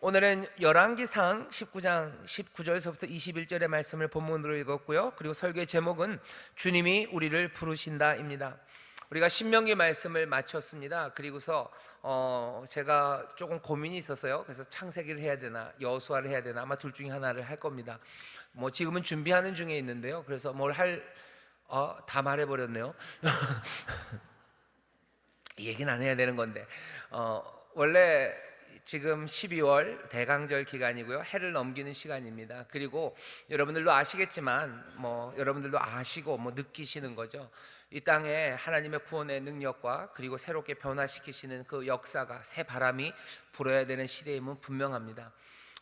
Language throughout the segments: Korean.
오늘은 열왕기상 19장 19절서부터 21절의 말씀을 본문으로 읽었고요. 그리고 설교의 제목은 주님이 우리를 부르신다입니다. 우리가 신명기 말씀을 마쳤습니다. 그리고서 제가 조금 고민이 있었어요. 그래서 창세기를 해야 되나 여호수아를 해야 되나 아마 둘 중에 하나를 할 겁니다. 지금은 준비하는 중에 있는데요. 그래서 다 말해버렸네요. 얘기는 안 해야 되는 건데 원래 지금 12월 대강절 기간이고요. 해를 넘기는 시간입니다. 그리고 여러분들도 아시겠지만 여러분들도 아시고 느끼시는 거죠. 이 땅에 하나님의 구원의 능력과 그리고 새롭게 변화시키시는 그 역사가 새 바람이 불어야 되는 시대임은 분명합니다.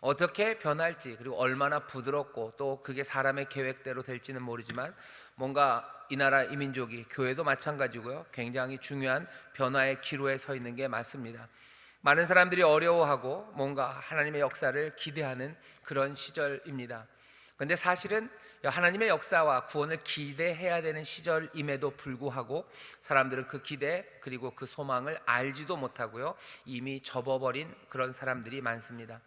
어떻게 변할지 그리고 얼마나 부드럽고 또 그게 사람의 계획대로 될지는 모르지만 뭔가 이 나라 이 민족이 교회도 마찬가지고요. 굉장히 중요한 변화의 기로에 서 있는 게 맞습니다. 많은 사람들이 어려워하고 뭔가 하나님의 역사를 기대하는 그런 시절입니다. 그런데 사실은 하나님의 역사와 구원을 기대해야 되는 시절임에도 불구하고 사람들은 그 기대 그리고 그 소망을 알지도 못하고요. 이미 접어버린 그런 사람들이 많습니다.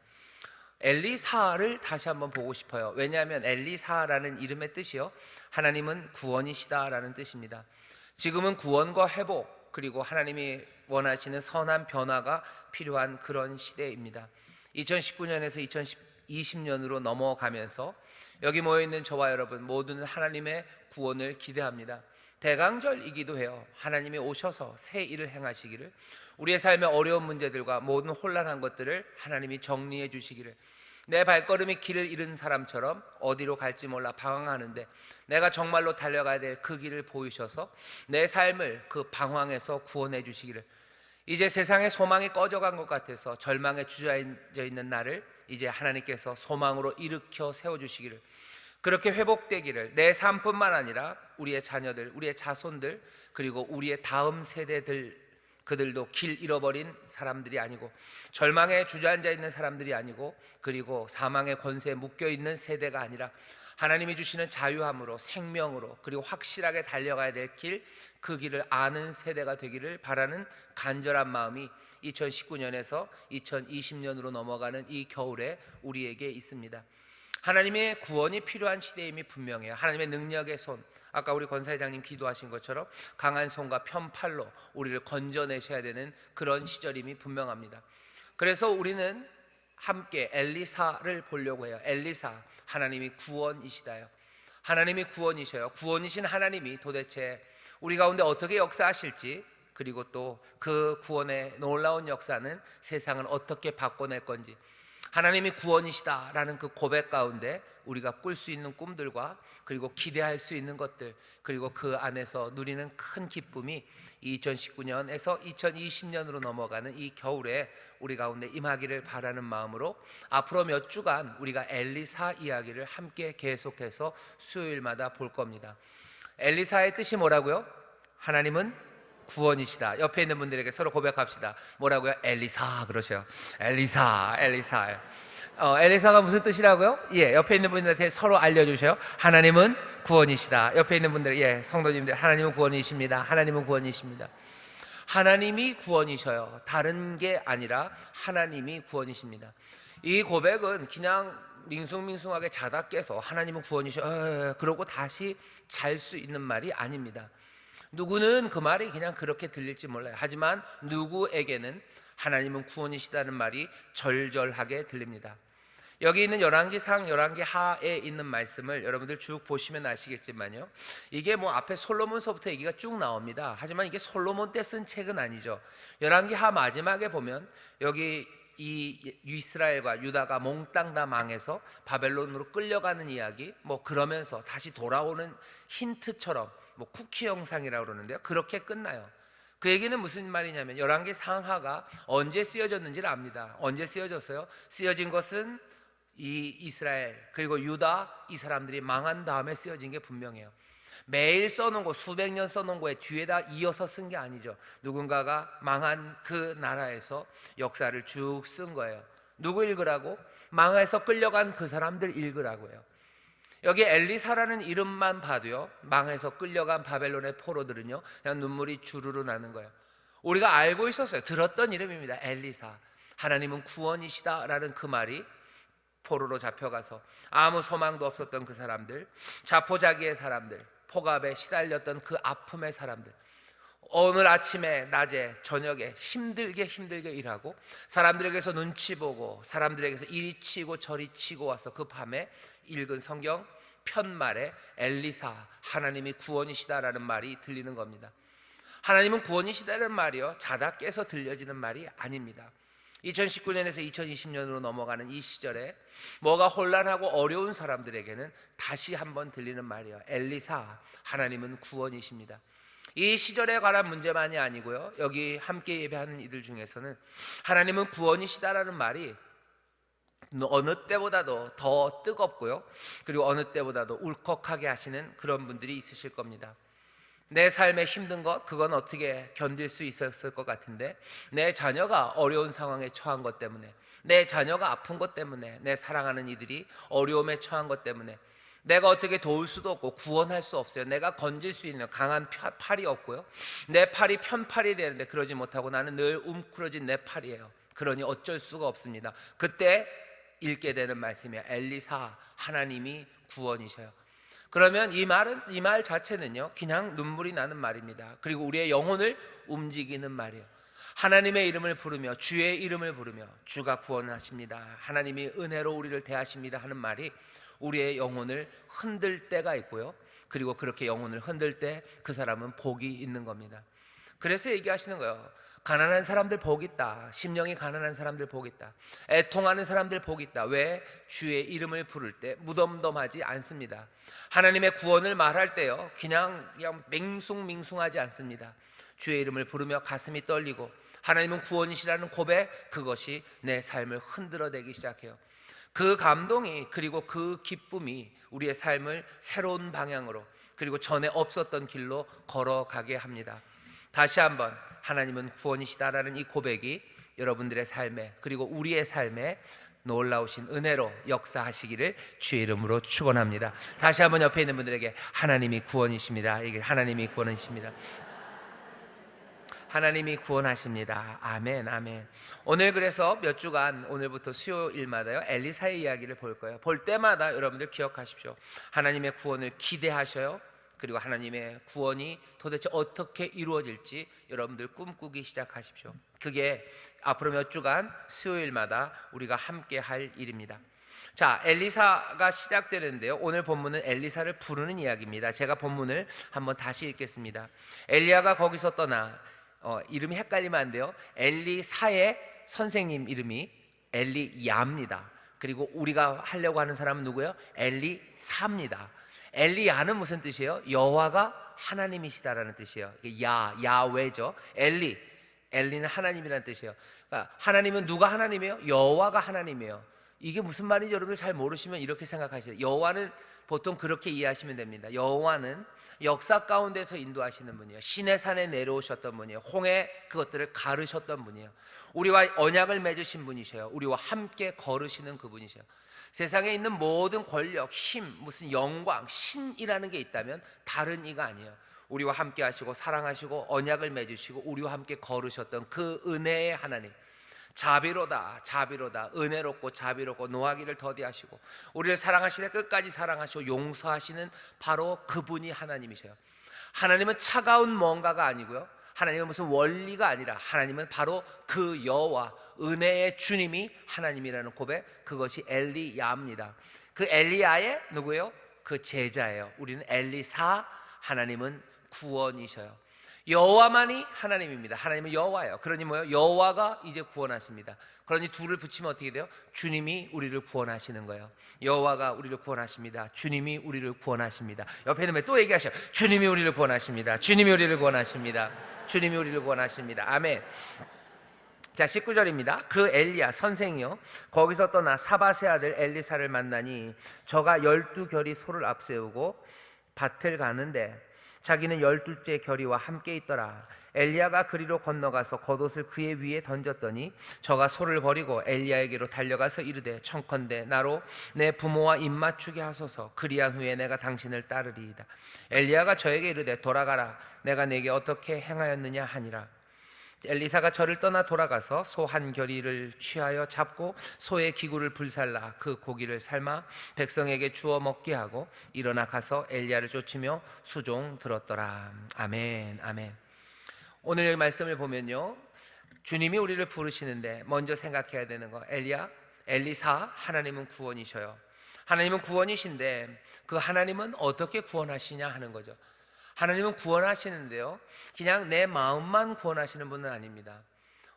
엘리사를 다시 한번 보고 싶어요. 왜냐하면 엘리사라는 이름의 뜻이요, 하나님은 구원이시다라는 뜻입니다. 지금은 구원과 회복 그리고 하나님이 원하시는 선한 변화가 필요한 그런 시대입니다. 2019년에서 2020년으로 넘어가면서 여기 모여있는 저와 여러분 모두는 하나님의 구원을 기대합니다. 대강절이기도 해요. 하나님이 오셔서 새 일을 행하시기를, 우리의 삶의 어려운 문제들과 모든 혼란한 것들을 하나님이 정리해 주시기를, 내 발걸음이 길을 잃은 사람처럼 어디로 갈지 몰라 방황하는데 내가 정말로 달려가야 될 그 길을 보이셔서 내 삶을 그 방황에서 구원해 주시기를, 이제 세상의 소망이 꺼져간 것 같아서 절망에 주저앉아 있는 나를 이제 하나님께서 소망으로 일으켜 세워주시기를, 그렇게 회복되기를, 내 삶뿐만 아니라 우리의 자녀들, 우리의 자손들 그리고 우리의 다음 세대들, 그들도 길 잃어버린 사람들이 아니고 절망에 주저앉아 있는 사람들이 아니고 그리고 사망의 권세에 묶여있는 세대가 아니라 하나님이 주시는 자유함으로 생명으로 그리고 확실하게 달려가야 될 길, 그 길을 아는 세대가 되기를 바라는 간절한 마음이 2019년에서 2020년으로 넘어가는 이 겨울에 우리에게 있습니다. 하나님의 구원이 필요한 시대임이 분명해요. 하나님의 능력의 손, 아까 우리 권사회장님 기도하신 것처럼 강한 손과 편팔로 우리를 건져내셔야 되는 그런 시절임이 분명합니다. 그래서 우리는 함께 엘리사를 보려고 해요. 엘리사, 하나님이 구원이시다요. 하나님이 구원이셔요. 구원이신 하나님이 도대체 우리 가운데 어떻게 역사하실지, 그리고 또 그 구원의 놀라운 역사는 세상을 어떻게 바꿔낼 건지, 하나님이 구원이시다라는 그 고백 가운데 우리가 꿀 수 있는 꿈들과 그리고 기대할 수 있는 것들, 그리고 그 안에서 누리는 큰 기쁨이 2019년에서 2020년으로 넘어가는 이 겨울에 우리 가운데 임하기를 바라는 마음으로 앞으로 몇 주간 우리가 엘리사 이야기를 함께 계속해서 수요일마다 볼 겁니다. 엘리사의 뜻이 뭐라고요? 하나님은 구원이시다. 옆에 있는 분들에게 서로 고백합시다. 뭐라고요? 엘리사 그러셔요. 엘리사, 엘리사. 엘리사가 무슨 뜻이라고요? 옆에 있는 분들한테 서로 알려주세요. 하나님은 구원이시다. 옆에 있는 분들, 성도님들, 하나님은 구원이십니다. 하나님은 구원이십니다. 하나님이 구원이셔요. 다른 게 아니라 하나님이 구원이십니다. 이 고백은 그냥 밍숭밍숭하게 자다 깨서 하나님은 구원이셔 그러고 다시 잘 수 있는 말이 아닙니다. 누구는 그 말이 그냥 그렇게 들릴지 몰라요. 하지만 누구에게는 하나님은 구원이시다는 말이 절절하게 들립니다. 여기 있는 열왕기상, 열왕기하에 있는 말씀을 여러분들 쭉 보시면 아시겠지만요, 이게 앞에 솔로몬서부터 얘기가 쭉 나옵니다. 하지만 이게 솔로몬 때 쓴 책은 아니죠. 열왕기하 마지막에 보면 여기 이 이스라엘과 유다가 몽땅 다 망해서 바벨론으로 끌려가는 이야기, 그러면서 다시 돌아오는 힌트처럼 쿠키 영상이라고 그러는데요, 그렇게 끝나요. 그 얘기는 무슨 말이냐면 열왕기 상하가 언제 쓰여졌는지를 압니다. 언제 쓰여졌어요? 쓰여진 것은 이 이스라엘 그리고 유다, 이 사람들이 망한 다음에 쓰여진 게 분명해요. 매일 써놓은 거, 수백 년 써놓은 거에 뒤에다 이어서 쓴 게 아니죠. 누군가가 망한 그 나라에서 역사를 쭉 쓴 거예요. 누구 읽으라고? 망해서 끌려간 그 사람들 읽으라고요. 여기 엘리사라는 이름만 봐도요, 망해서 끌려간 바벨론의 포로들은요 그냥 눈물이 주르르 나는 거예요. 우리가 알고 있었어요. 들었던 이름입니다. 엘리사. 하나님은 구원이시다라는 그 말이 포로로 잡혀가서 아무 소망도 없었던 그 사람들, 자포자기의 사람들, 폭압에 시달렸던 그 아픔의 사람들, 오늘 아침에 낮에 저녁에 힘들게 일하고 사람들에게서 눈치 보고 사람들에게서 이리 치고 저리 치고 와서 그 밤에 읽은 성경 편말에 엘리사, 하나님이 구원이시다라는 말이 들리는 겁니다. 하나님은 구원이시다는 말이요, 자다 깨서 들려지는 말이 아닙니다. 2019년에서 2020년으로 넘어가는 이 시절에 뭐가 혼란하고 어려운 사람들에게는 다시 한번 들리는 말이요, 엘리사, 하나님은 구원이십니다. 이 시절에 관한 문제만이 아니고요, 여기 함께 예배하는 이들 중에서는 하나님은 구원이시다라는 말이 어느 때보다도 더 뜨겁고요, 그리고 어느 때보다도 울컥하게 하시는 그런 분들이 있으실 겁니다. 내 삶에 힘든 것, 그건 어떻게 견딜 수 있었을 것 같은데, 내 자녀가 어려운 상황에 처한 것 때문에, 내 자녀가 아픈 것 때문에, 내 사랑하는 이들이 어려움에 처한 것 때문에 내가 어떻게 도울 수도 없고 구원할 수 없어요. 내가 건질 수 있는 강한 팔이 없고요, 내 팔이 편팔이 되는데 그러지 못하고 나는 늘 움츠러진 내 팔이에요. 그러니 어쩔 수가 없습니다. 그때 읽게 되는 말씀이에요. 엘리사, 하나님이 구원이셔요. 그러면 이 말 자체는요, 그냥 눈물이 나는 말입니다. 그리고 우리의 영혼을 움직이는 말이에요. 하나님의 이름을 부르며 주의 이름을 부르며 주가 구원하십니다, 하나님이 은혜로 우리를 대하십니다 하는 말이 우리의 영혼을 흔들 때가 있고요, 그리고 그렇게 영혼을 흔들 때 그 사람은 복이 있는 겁니다. 그래서 얘기하시는 거예요. 가난한 사람들 복 있다, 심령이 가난한 사람들 복 있다, 애통하는 사람들 복 있다. 왜? 주의 이름을 부를 때 무덤덤하지 않습니다. 하나님의 구원을 말할 때요, 그냥 맹숭맹숭하지 않습니다. 주의 이름을 부르며 가슴이 떨리고 하나님은 구원이시라는 고백, 그것이 내 삶을 흔들어대기 시작해요. 그 감동이, 그리고 그 기쁨이 우리의 삶을 새로운 방향으로, 그리고 전에 없었던 길로 걸어가게 합니다. 다시 한번 하나님은 구원이시다라는 이 고백이 여러분들의 삶에, 그리고 우리의 삶에 놀라우신 은혜로 역사하시기를 주의 이름으로 축원합니다. 다시 한번 옆에 있는 분들에게 하나님이 구원이십니다. 이게 하나님이 구원이십니다. 하나님이 구원하십니다. 아멘, 아멘. 오늘 그래서 몇 주간, 오늘부터 수요일마다요, 엘리사의 이야기를 볼 거예요. 볼 때마다 여러분들 기억하십시오. 하나님의 구원을 기대하셔요. 그리고 하나님의 구원이 도대체 어떻게 이루어질지 여러분들 꿈꾸기 시작하십시오. 그게 앞으로 몇 주간 수요일마다 우리가 함께 할 일입니다. 자, 엘리사가 시작되는데요, 오늘 본문은 엘리사를 부르는 이야기입니다. 제가 본문을 한번 다시 읽겠습니다. 엘리야가 거기서 떠나, 이름이 헷갈리면 안 돼요. 엘리사의 선생님 이름이 엘리야입니다. 그리고 우리가 하려고 하는 사람은 누구예요? 엘리사입니다. 엘리야는 무슨 뜻이에요? 여호와가 하나님이시다라는 뜻이에요. 야외죠. 엘리는 하나님이라는 뜻이에요. 그러니까 하나님은 누가 하나님이에요? 여호와가 하나님이에요. 이게 무슨 말인지 여러분들 잘 모르시면 이렇게 생각하시죠. 여호와는 보통 그렇게 이해하시면 됩니다. 여호와는 역사 가운데서 인도하시는 분이에요. 시내산에 내려오셨던 분이에요. 홍해 그것들을 가르셨던 분이에요. 우리와 언약을 맺으신 분이셔요. 우리와 함께 걸으시는 그분이셔요. 세상에 있는 모든 권력, 힘, 무슨 영광, 신이라는 게 있다면 다른 이가 아니에요. 우리와 함께 하시고 사랑하시고 언약을 맺으시고 우리와 함께 걸으셨던 그 은혜의 하나님, 자비로다, 은혜롭고 자비롭고 노하기를 더디하시고 우리를 사랑하시되 끝까지 사랑하시고 용서하시는 바로 그분이 하나님이셔요. 하나님은 차가운 뭔가가 아니고요, 하나님은 무슨 원리가 아니라 하나님은 바로 그 여호와, 은혜의 주님이 하나님이라는 고백, 그것이 엘리야입니다. 그 엘리야의 누구예요? 그 제자예요. 우리는 엘리사, 하나님은 구원이셔요. 여호와만이 하나님입니다. 하나님은 여호와예요. 그러니 뭐예요? 여호와가 이제 구원하십니다. 그러니 둘을 붙이면 어떻게 돼요? 주님이 우리를 구원하시는 거예요. 여호와가 우리를 구원하십니다. 주님이 우리를 구원하십니다. 옆에 있는 분 또 얘기하셔요. 주님이 우리를 구원하십니다. 주님이 우리를 구원하십니다. 주님이 우리를 구원하십니다. 아멘. 자, 19절입니다. 그 엘리야 선생이요, 거기서 떠나 사밧의 아들 엘리사를 만나니 저가 12결이 소를 앞세우고 밭을 가는데 자기는 12째 결이와 함께 있더라. 엘리야가 그리로 건너가서 겉옷을 그의 위에 던졌더니 저가 소를 버리고 엘리야에게로 달려가서 이르되 청컨대 나로 내 부모와 입맞추게 하소서. 그리한 후에 내가 당신을 따르리이다. 엘리야가 저에게 이르되 돌아가라. 내가 네게 어떻게 행하였느냐 하니라. 엘리사가 저를 떠나 돌아가서 소 한 겨리를 취하여 잡고 소의 기구를 불살라 그 고기를 삶아 백성에게 주어 먹게 하고 일어나 가서 엘리야를 쫓으며 수종 들었더라. 아멘. 아멘. 오늘 말씀을 보면요, 주님이 우리를 부르시는데 먼저 생각해야 되는 거, 엘리야, 엘리사, 하나님은 구원이셔요. 하나님은 구원이신데 그 하나님은 어떻게 구원하시냐 하는 거죠. 하나님은 구원하시는데요, 그냥 내 마음만 구원하시는 분은 아닙니다.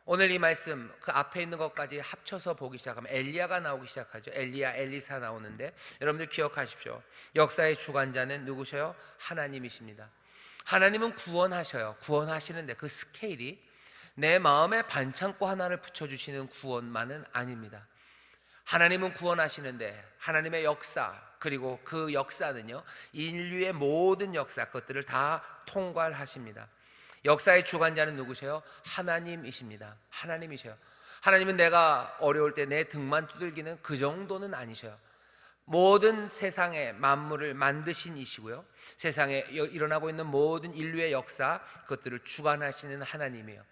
오늘 이 말씀 그 앞에 있는 것까지 합쳐서 보기 시작하면 엘리야가 나오기 시작하죠. 엘리야, 엘리사 나오는데 여러분들 기억하십시오. 역사의 주관자는 누구셔요? 하나님이십니다. 하나님은 구원하셔요. 구원하시는데 그 스케일이 내 마음에 반창고 하나를 붙여주시는 구원만은 아닙니다. 하나님은 구원하시는데 하나님의 역사, 그리고 그 역사는요, 인류의 모든 역사, 그것들을 다 통괄하십니다. 역사의 주관자는 누구세요? 하나님이십니다. 하나님이셔요. 하나님은 내가 어려울 때 내 등만 두들기는 그 정도는 아니셔요. 모든 세상의 만물을 만드신 이시고요, 세상에 일어나고 있는 모든 인류의 역사, 그것들을 주관하시는 하나님이에요.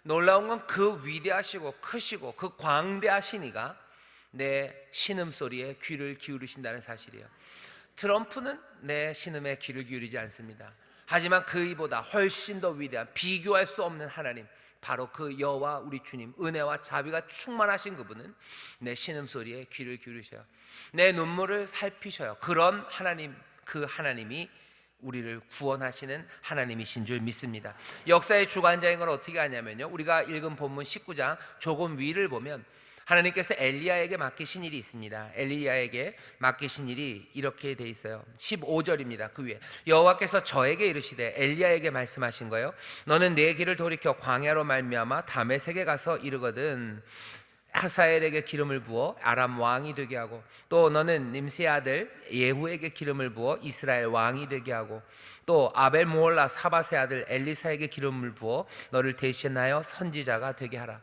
놀라운 건 그 위대하시고 크시고 그 광대하신 이가 내 신음소리에 귀를 기울이신다는 사실이에요. 트럼프는 내 신음에 귀를 기울이지 않습니다. 하지만 그이보다 훨씬 더 위대한, 비교할 수 없는 하나님, 바로 그 여호와 우리 주님, 은혜와 자비가 충만하신 그분은 내 신음소리에 귀를 기울이셔요. 내 눈물을 살피셔요. 그런 하나님, 그 하나님이 우리를 구원하시는 하나님이신 줄 믿습니다. 역사의 주관자인 걸 어떻게 아냐면요, 우리가 읽은 본문 19장 조금 위를 보면 하나님께서 엘리야에게 맡기신 일이 있습니다. 엘리야에게 맡기신 일이 이렇게 돼 있어요. 15절입니다. 그 위에 여호와께서 저에게 이르시되, 엘리야에게 말씀하신 거예요. 너는 내 길을 돌이켜 광야로 말미암아 다메섹에 가서 이르거든 하사엘에게 기름을 부어 아람 왕이 되게 하고, 또 너는 님스의 아들 예후에게 기름을 부어 이스라엘 왕이 되게 하고, 또 아벨 모올라 사밧의 아들 엘리사에게 기름을 부어 너를 대신하여 선지자가 되게 하라.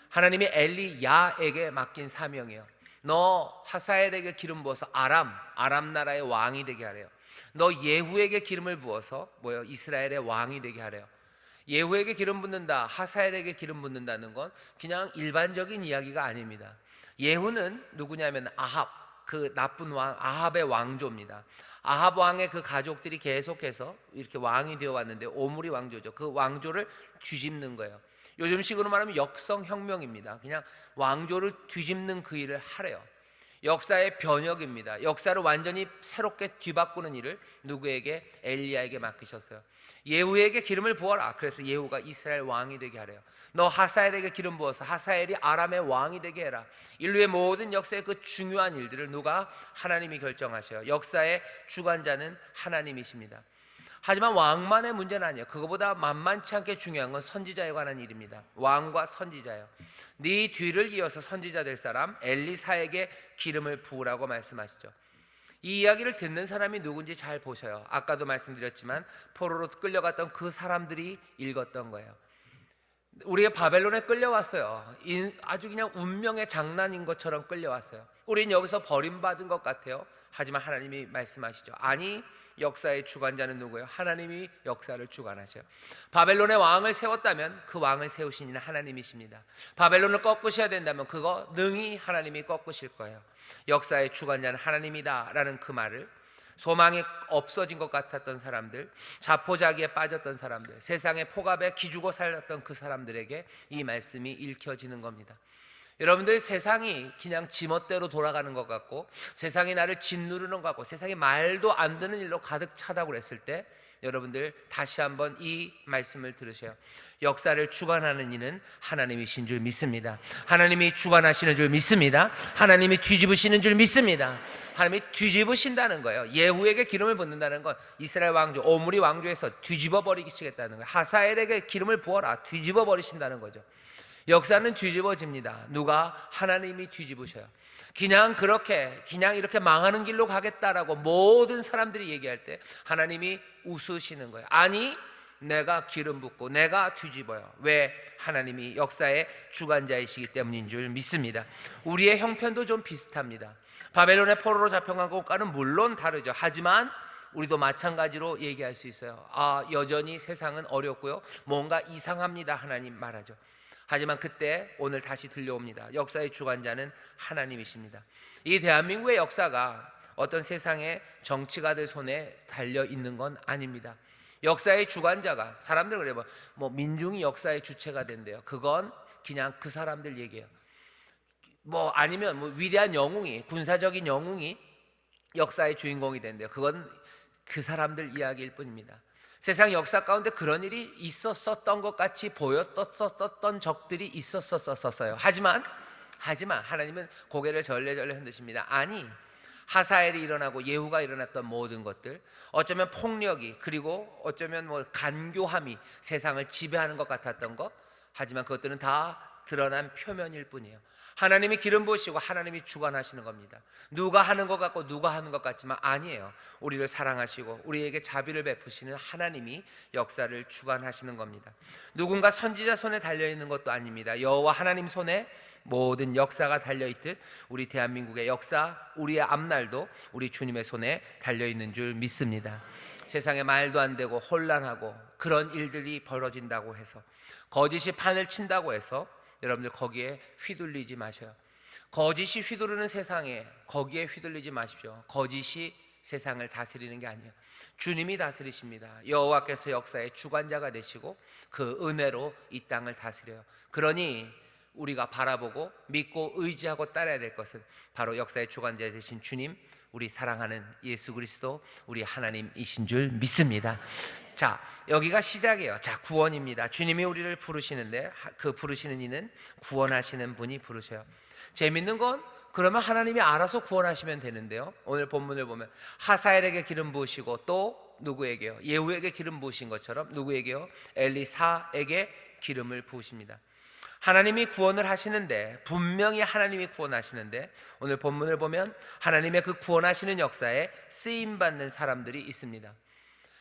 하나님이 엘리야에게 맡긴 사명이에요. 너 하사엘에게 기름 부어서 아람 나라의 왕이 되게 하래요. 너 예후에게 기름을 부어서 이스라엘의 왕이 되게 하래요. 예후에게 기름 붓는다, 하사엘에게 기름 붓는다는 건 그냥 일반적인 이야기가 아닙니다. 예후는 누구냐면 아합, 그 나쁜 왕, 아합의 왕조입니다. 아합 왕의 그 가족들이 계속해서 이렇게 왕이 되어 왔는데, 오므리 왕조죠. 그 왕조를 뒤집는 거예요. 요즘식으로 말하면 역성혁명입니다. 그냥 왕조를 뒤집는 그 일을 하래요. 역사의 변혁입니다. 역사를 완전히 새롭게 뒤바꾸는 일을 누구에게? 엘리야에게 맡기셨어요. 예후에게 기름을 부어라. 그래서 예후가 이스라엘 왕이 되게 하래요. 너 하사엘에게 기름 부어서 하사엘이 아람의 왕이 되게 해라. 인류의 모든 역사의 그 중요한 일들을 누가? 하나님이 결정하셔요. 역사의 주관자는 하나님이십니다. 하지만 왕만의 문제는 아니에요. 그거보다 만만치 않게 중요한 건 선지자에 관한 일입니다. 왕과 선지자예요. 네 뒤를 이어서 선지자 될 사람 엘리사에게 기름을 부으라고 말씀하시죠. 이 이야기를 듣는 사람이 누군지 잘 보셔요. 아까도 말씀드렸지만 포로로 끌려갔던 그 사람들이 읽었던 거예요. 우리가 바벨론에 끌려왔어요. 아주 그냥 운명의 장난인 것처럼 끌려왔어요. 우린 여기서 버림받은 것 같아요. 하지만 하나님이 말씀하시죠. 아니, 역사의 주관자는 누구예요? 하나님이 역사를 주관하셔요. 바벨론의 왕을 세웠다면 그 왕을 세우신 이는 하나님이십니다. 바벨론을 꺾으셔야 된다면 그거 능히 하나님이 꺾으실 거예요. 역사의 주관자는 하나님이다 라는 그 말을 소망이 없어진 것 같았던 사람들, 자포자기에 빠졌던 사람들, 세상의 폭압에 기죽어 살았던 그 사람들에게 이 말씀이 읽혀지는 겁니다. 여러분들, 세상이 그냥 지멋대로 돌아가는 것 같고, 세상이 나를 짓누르는 것 같고, 세상이 말도 안 되는 일로 가득 차다고 그랬을 때 여러분들 다시 한번 이 말씀을 들으세요. 역사를 주관하는 이는 하나님이신 줄 믿습니다. 하나님이 주관하시는 줄 믿습니다. 하나님이 뒤집으시는 줄 믿습니다. 하나님이 뒤집으신다는 거예요. 예후에게 기름을 붓는다는 건 이스라엘 왕조, 오므리 왕조에서 뒤집어 버리시겠다는 거예요. 하사엘에게 기름을 부어라, 뒤집어 버리신다는 거죠. 역사는 뒤집어집니다. 누가? 하나님이 뒤집으셔요. 그냥 이렇게 망하는 길로 가겠다라고 모든 사람들이 얘기할 때 하나님이 웃으시는 거예요. 아니, 내가 기름 붓고 내가 뒤집어요. 왜? 하나님이 역사의 주관자이시기 때문인 줄 믿습니다. 우리의 형편도 좀 비슷합니다. 바벨론의 포로로 잡혀간 것과는 물론 다르죠. 하지만 우리도 마찬가지로 얘기할 수 있어요. 여전히 세상은 어렵고요, 뭔가 이상합니다, 하나님 말하죠. 하지만 그때 오늘 다시 들려옵니다. 역사의 주관자는 하나님이십니다. 이 대한민국의 역사가 어떤 세상의 정치가들 손에 달려 있는 건 아닙니다. 역사의 주관자가, 사람들 그래요, 뭐 민중이 역사의 주체가 된대요. 그건 그냥 그 사람들 얘기예요. 뭐 아니면 뭐 위대한 영웅이, 군사적인 영웅이 역사의 주인공이 된대요. 그건 그 사람들 이야기일 뿐입니다. 세상 역사 가운데 그런 일이 있었었던 것 같이 보였었던 적들이 있었었어요. 하지만 하나님은 고개를 절레절레 흔드십니다. 아니, 하사엘이 일어나고 예후가 일어났던 모든 것들, 어쩌면 폭력이, 그리고 어쩌면 뭐 간교함이 세상을 지배하는 것 같았던 것, 하지만 그것들은 다 드러난 표면일 뿐이에요. 하나님이 기름 부으시고 하나님이 주관하시는 겁니다. 누가 하는 것 같고 누가 하는 것 같지만 아니에요. 우리를 사랑하시고 우리에게 자비를 베푸시는 하나님이 역사를 주관하시는 겁니다. 누군가 선지자 손에 달려있는 것도 아닙니다. 여호와 하나님 손에 모든 역사가 달려있듯 우리 대한민국의 역사, 우리의 앞날도 우리 주님의 손에 달려있는 줄 믿습니다. 세상에 말도 안 되고 혼란하고 그런 일들이 벌어진다고 해서, 거짓이 판을 친다고 해서 여러분들 거기에 휘둘리지 마셔요. 거짓이 휘두르는 세상에 거기에 휘둘리지 마십시오. 거짓이 세상을 다스리는 게 아니에요. 주님이 다스리십니다. 여호와께서 역사의 주관자가 되시고 그 은혜로 이 땅을 다스려요. 그러니 우리가 바라보고 믿고 의지하고 따라야 될 것은 바로 역사의 주관자 되신 주님, 우리 사랑하는 예수 그리스도, 우리 하나님이신 줄 믿습니다. 자, 여기가 시작이에요. 자, 구원입니다. 주님이 우리를 부르시는데 그 부르시는 이는 구원하시는 분이 부르셔요. 재밌는 건 그러면 하나님이 알아서 구원하시면 되는데요, 오늘 본문을 보면 하사엘에게 기름 부으시고 또 누구에게요? 예후에게 기름 부으신 것처럼 누구에게요? 엘리사에게 기름을 부으십니다. 하나님이 구원을 하시는데, 분명히 하나님이 구원하시는데, 오늘 본문을 보면 하나님의 그 구원하시는 역사에 쓰임받는 사람들이 있습니다.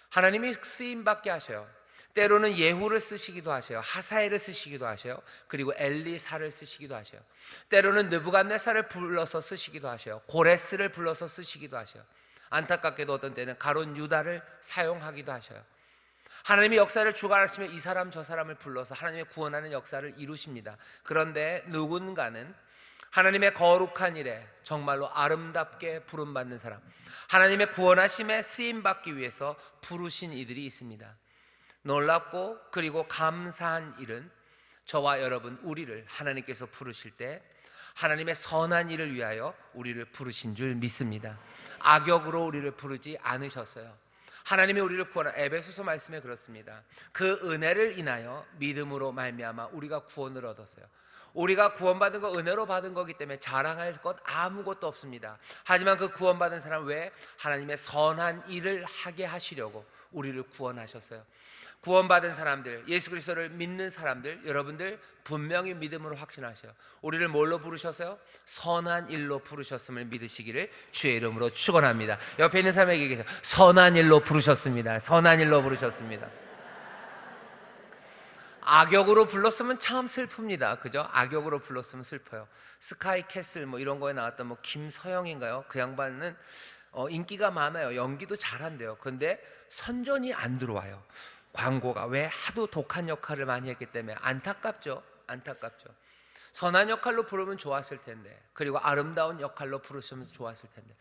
하나님이 쓰임받게 하셔요. 때로는 예후를 쓰시기도 하셔요. 하사엘을 쓰시기도 하셔요. 그리고 엘리사를 쓰시기도 하셔요. 때로는 느부갓네살을 불러서 쓰시기도 하셔요. 고레스를 불러서 쓰시기도 하셔요. 안타깝게도 어떤 때는 가룟 유다를 사용하기도 하셔요. 하나님이 역사를 주관하시면 이 사람 저 사람을 불러서 하나님의 구원하는 역사를 이루십니다. 그런데 누군가는 하나님의 거룩한 일에 정말로 아름답게 부름받는 사람, 하나님의 구원하심에 쓰임받기 위해서 부르신 이들이 있습니다. 놀랍고 그리고 감사한 일은 저와 여러분, 우리를 하나님께서 부르실 때 하나님의 선한 일을 위하여 우리를 부르신 줄 믿습니다. 악역으로 우리를 부르지 않으셨어요. 하나님이 우리를 구원한, 에베소서 말씀에 그렇습니다. 그 은혜를 인하여 믿음으로 말미암아 우리가 구원을 얻었어요. 우리가 구원받은 거 은혜로 받은 거기 때문에 자랑할 것 아무것도 없습니다. 하지만 그 구원받은 사람 왜 하나님의 선한 일을 하게 하시려고 우리를 구원하셨어요. 구원받은 사람들, 예수 그리스도를 믿는 사람들, 여러분들 분명히 믿음으로 확신하셔요. 우리를 뭘로 부르셨어요? 선한 일로 부르셨음을 믿으시기를 주의 이름으로 축원합니다. 옆에 있는 사람에게 얘기해서 선한 일로 부르셨습니다. 선한 일로 부르셨습니다. 악역으로 불렀으면 참 슬픕니다. 그죠? 악역으로 불렀으면 슬퍼요. 스카이 캐슬 뭐 이런 거에 나왔던 뭐 김서영인가요? 그 양반은 인기가 많아요. 연기도 잘한대요. 근데 선전이 안 들어와요. 광고가. 왜? 하도 독한 역할을 많이 했기 때문에. 안타깝죠. 안타깝죠. 선한 역할로 부르면 좋았을 텐데, 그리고 아름다운 역할로 부르시면 좋았을 텐데,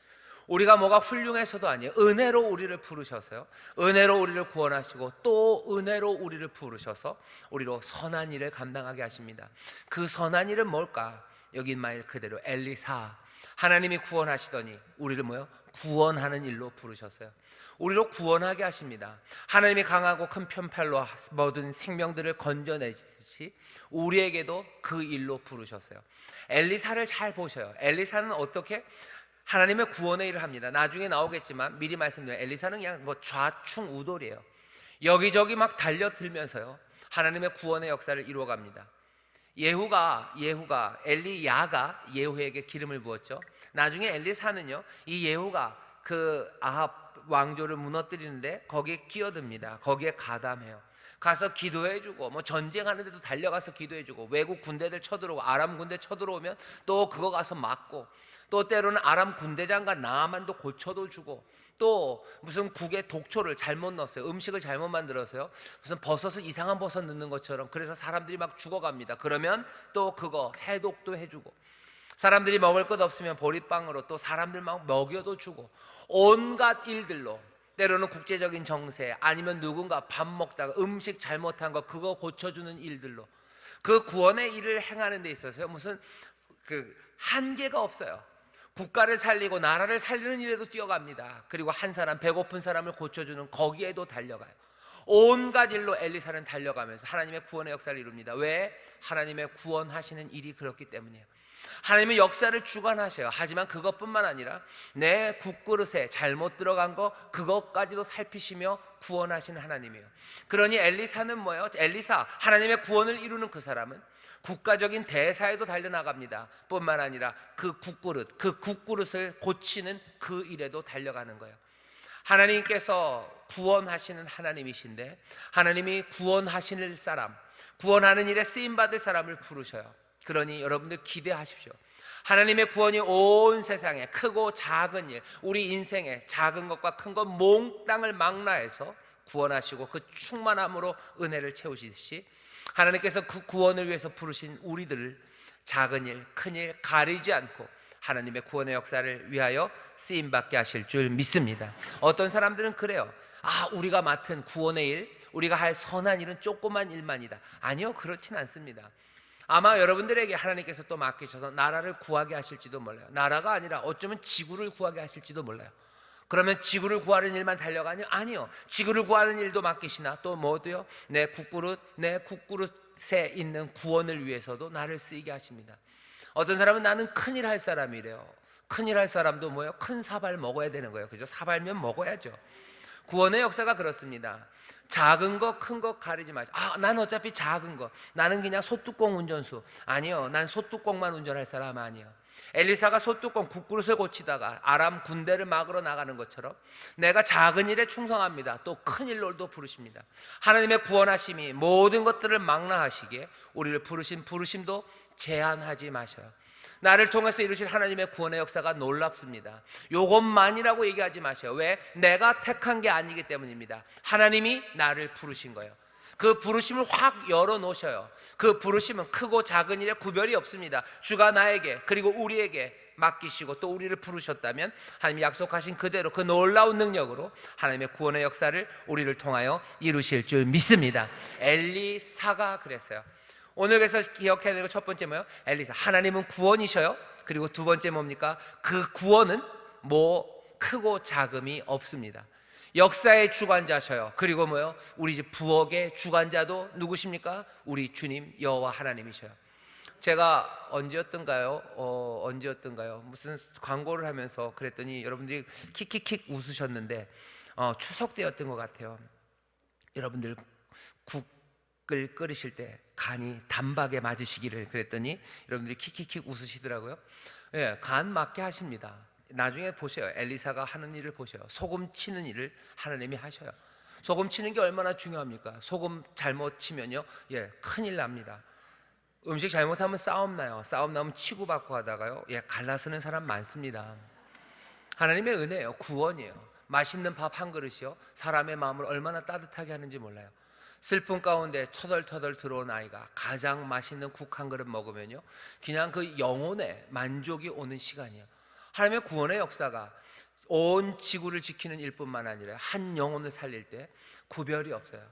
우리가 뭐가 훌륭해서도 아니에요. 은혜로 우리를 부르셔서요, 은혜로 우리를 구원하시고 또 은혜로 우리를 부르셔서 우리로 선한 일을 감당하게 하십니다. 그 선한 일은 뭘까? 여기 말 그대로 엘리사, 하나님이 구원하시더니 우리를 뭐요? 구원하는 일로 부르셨어요. 우리로 구원하게 하십니다. 하나님이 강하고 큰 편팔로 모든 생명들을 건져내듯이 우리에게도 그 일로 부르셨어요. 엘리사를 잘 보셔요. 엘리사는 어떻게 하나님의 구원의 일을 합니다. 나중에 나오겠지만 미리 말씀드려요. 엘리사는 그냥 뭐 좌충우돌이에요. 여기저기 막 달려들면서요, 하나님의 구원의 역사를 이루어갑니다. 예후가 엘리야가 예후에게 기름을 부었죠. 나중에 엘리사는요, 이 예후가 그 아합 왕조를 무너뜨리는데 거기에 끼어듭니다. 거기에 가담해요. 가서 기도해주고, 뭐 전쟁하는데도 달려가서 기도해주고, 외국 군대들 쳐들어오고, 아람 군대 쳐들어오면 또 그거 가서 막고, 또 때로는 아람 군대장과 나아만도 고쳐도 주고, 또 무슨 국에 독초를 잘못 넣었어요. 음식을 잘못 만들었어요. 무슨 버섯을 이상한 버섯 넣는 것처럼. 그래서 사람들이 막 죽어갑니다. 그러면 또 그거 해독도 해주고, 사람들이 먹을 것 없으면 보리빵으로 또 사람들 막 먹여도 주고, 온갖 일들로, 때로는 국제적인 정세, 아니면 누군가 밥 먹다가 음식 잘못한 거 그거 고쳐주는 일들로, 그 구원의 일을 행하는 데 있어서요 무슨 그 한계가 없어요. 국가를 살리고 나라를 살리는 일에도 뛰어갑니다. 그리고 한 사람, 배고픈 사람을 고쳐주는 거기에도 달려가요. 온갖 일로 엘리사는 달려가면서 하나님의 구원의 역사를 이룹니다. 왜? 하나님의 구원하시는 일이 그렇기 때문이에요. 하나님은 역사를 주관하셔요. 하지만 그것뿐만 아니라 내 국그릇에 잘못 들어간 거 그것까지도 살피시며 구원하시는 하나님이에요. 그러니 엘리사는 뭐예요? 엘리사, 하나님의 구원을 이루는 그 사람은 국가적인 대사에도 달려나갑니다. 뿐만 아니라 그 국그릇을 고치는 그 일에도 달려가는 거예요. 하나님께서 구원하시는 하나님이신데, 하나님이 구원하시는 사람, 구원하는 일에 쓰임받을 사람을 부르셔요. 그러니 여러분들 기대하십시오. 하나님의 구원이 온 세상에 크고 작은 일, 우리 인생에 작은 것과 큰 것 몽땅을 망라해서 구원하시고 그 충만함으로 은혜를 채우시듯이, 하나님께서 그 구원을 위해서 부르신 우리들을 작은 일, 큰 일 가리지 않고 하나님의 구원의 역사를 위하여 쓰임받게 하실 줄 믿습니다. 어떤 사람들은 그래요. 우리가 맡은 구원의 일, 우리가 할 선한 일은 조그만 일만이다. 아니요, 그렇진 않습니다. 아마 여러분들에게 하나님께서 또 맡기셔서 나라를 구하게 하실지도 몰라요. 나라가 아니라 어쩌면 지구를 구하게 하실지도 몰라요. 그러면 지구를 구하는 일만 달려가니? 아니요, 지구를 구하는 일도 맡기시나 또 뭐도요? 내 국그릇에 있는 구원을 위해서도 나를 쓰이게 하십니다. 어떤 사람은 나는 큰일 할 사람이래요. 큰일 할 사람도 뭐예요? 큰 사발 먹어야 되는 거예요. 그죠? 사발면 먹어야죠. 구원의 역사가 그렇습니다. 작은 거 큰 거 가리지 마시고, 난 어차피 작은 거, 나는 그냥 소뚜껑 운전수. 아니요, 난 소뚜껑만 운전할 사람 아니에요. 엘리사가 소뚜껑 국그릇을 고치다가 아람 군대를 막으러 나가는 것처럼 내가 작은 일에 충성합니다. 또 큰 일로도 부르십니다. 하나님의 구원하심이 모든 것들을 망라하시기에 우리를 부르신 부르심도 제한하지 마셔요. 나를 통해서 이루실 하나님의 구원의 역사가 놀랍습니다. 요것만이라고 얘기하지 마세요. 왜? 내가 택한 게 아니기 때문입니다. 하나님이 나를 부르신 거예요. 그 부르심을 확 열어놓으셔요. 그 부르심은 크고 작은 일에 구별이 없습니다. 주가 나에게 그리고 우리에게 맡기시고 또 우리를 부르셨다면 하나님이 약속하신 그대로 그 놀라운 능력으로 하나님의 구원의 역사를 우리를 통하여 이루실 줄 믿습니다. 엘리사가 그랬어요. 오늘 그래서 기억해야 되는 첫 번째 뭐예요? 엘리사, 하나님은 구원이셔요. 그리고 두 번째 뭡니까? 그 구원은 크고 작음이 없습니다. 역사의 주관자셔요. 그리고 뭐예요? 우리 집 부엌의 주관자도 누구십니까? 우리 주님 여호와 하나님이셔요. 제가 언제였던가요? 무슨 광고를 하면서 그랬더니 여러분들이 킥킥킥 웃으셨는데 추석 때였던 것 같아요. 여러분들 국을 끓이실 때 간이 단박에 맞으시기를 그랬더니 여러분들이 킥킥킥 웃으시더라고요. 간 맞게 하십니다. 나중에 보세요. 엘리사가 하는 일을 보세요. 소금 치는 일을 하나님이 하셔요. 소금 치는 게 얼마나 중요합니까? 소금 잘못 치면요, 큰일 납니다. 음식 잘못하면 싸움 나요. 싸움 나면 치고받고 하다가요, 갈라서는 사람 많습니다. 하나님의 은혜예요. 구원이에요. 맛있는 밥 한 그릇이요, 사람의 마음을 얼마나 따뜻하게 하는지 몰라요. 슬픔 가운데 터덜터덜 들어온 아이가 가장 맛있는 국 한 그릇 먹으면요, 그냥 그 영혼의 만족이 오는 시간이에요. 하나님의 구원의 역사가 온 지구를 지키는 일뿐만 아니라 한 영혼을 살릴 때 구별이 없어요.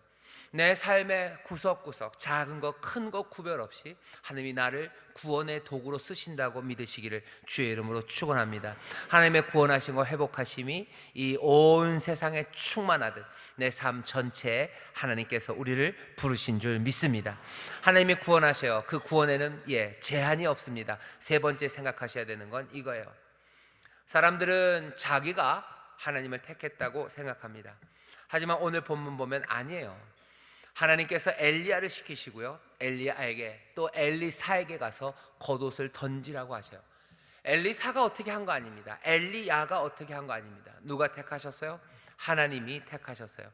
내 삶의 구석구석 작은 것 큰 것 구별 없이 하나님이 나를 구원의 도구로 쓰신다고 믿으시기를 주의 이름으로 축원합니다. 하나님의 구원하신 거 회복하심이 이 온 세상에 충만하듯 내 삶 전체에 하나님께서 우리를 부르신 줄 믿습니다. 하나님이 구원하셔요. 그 구원에는 제한이 없습니다. 세 번째 생각하셔야 되는 건 이거예요. 사람들은 자기가 하나님을 택했다고 생각합니다. 하지만 오늘 본문 보면 아니에요. 하나님께서 엘리야를 시키시고요, 엘리야에게 또 엘리사에게 가서 겉옷을 던지라고 하셔요. 엘리사가 어떻게 한 거 아닙니다. 엘리야가 어떻게 한 거 아닙니다. 누가 택하셨어요? 하나님이 택하셨어요.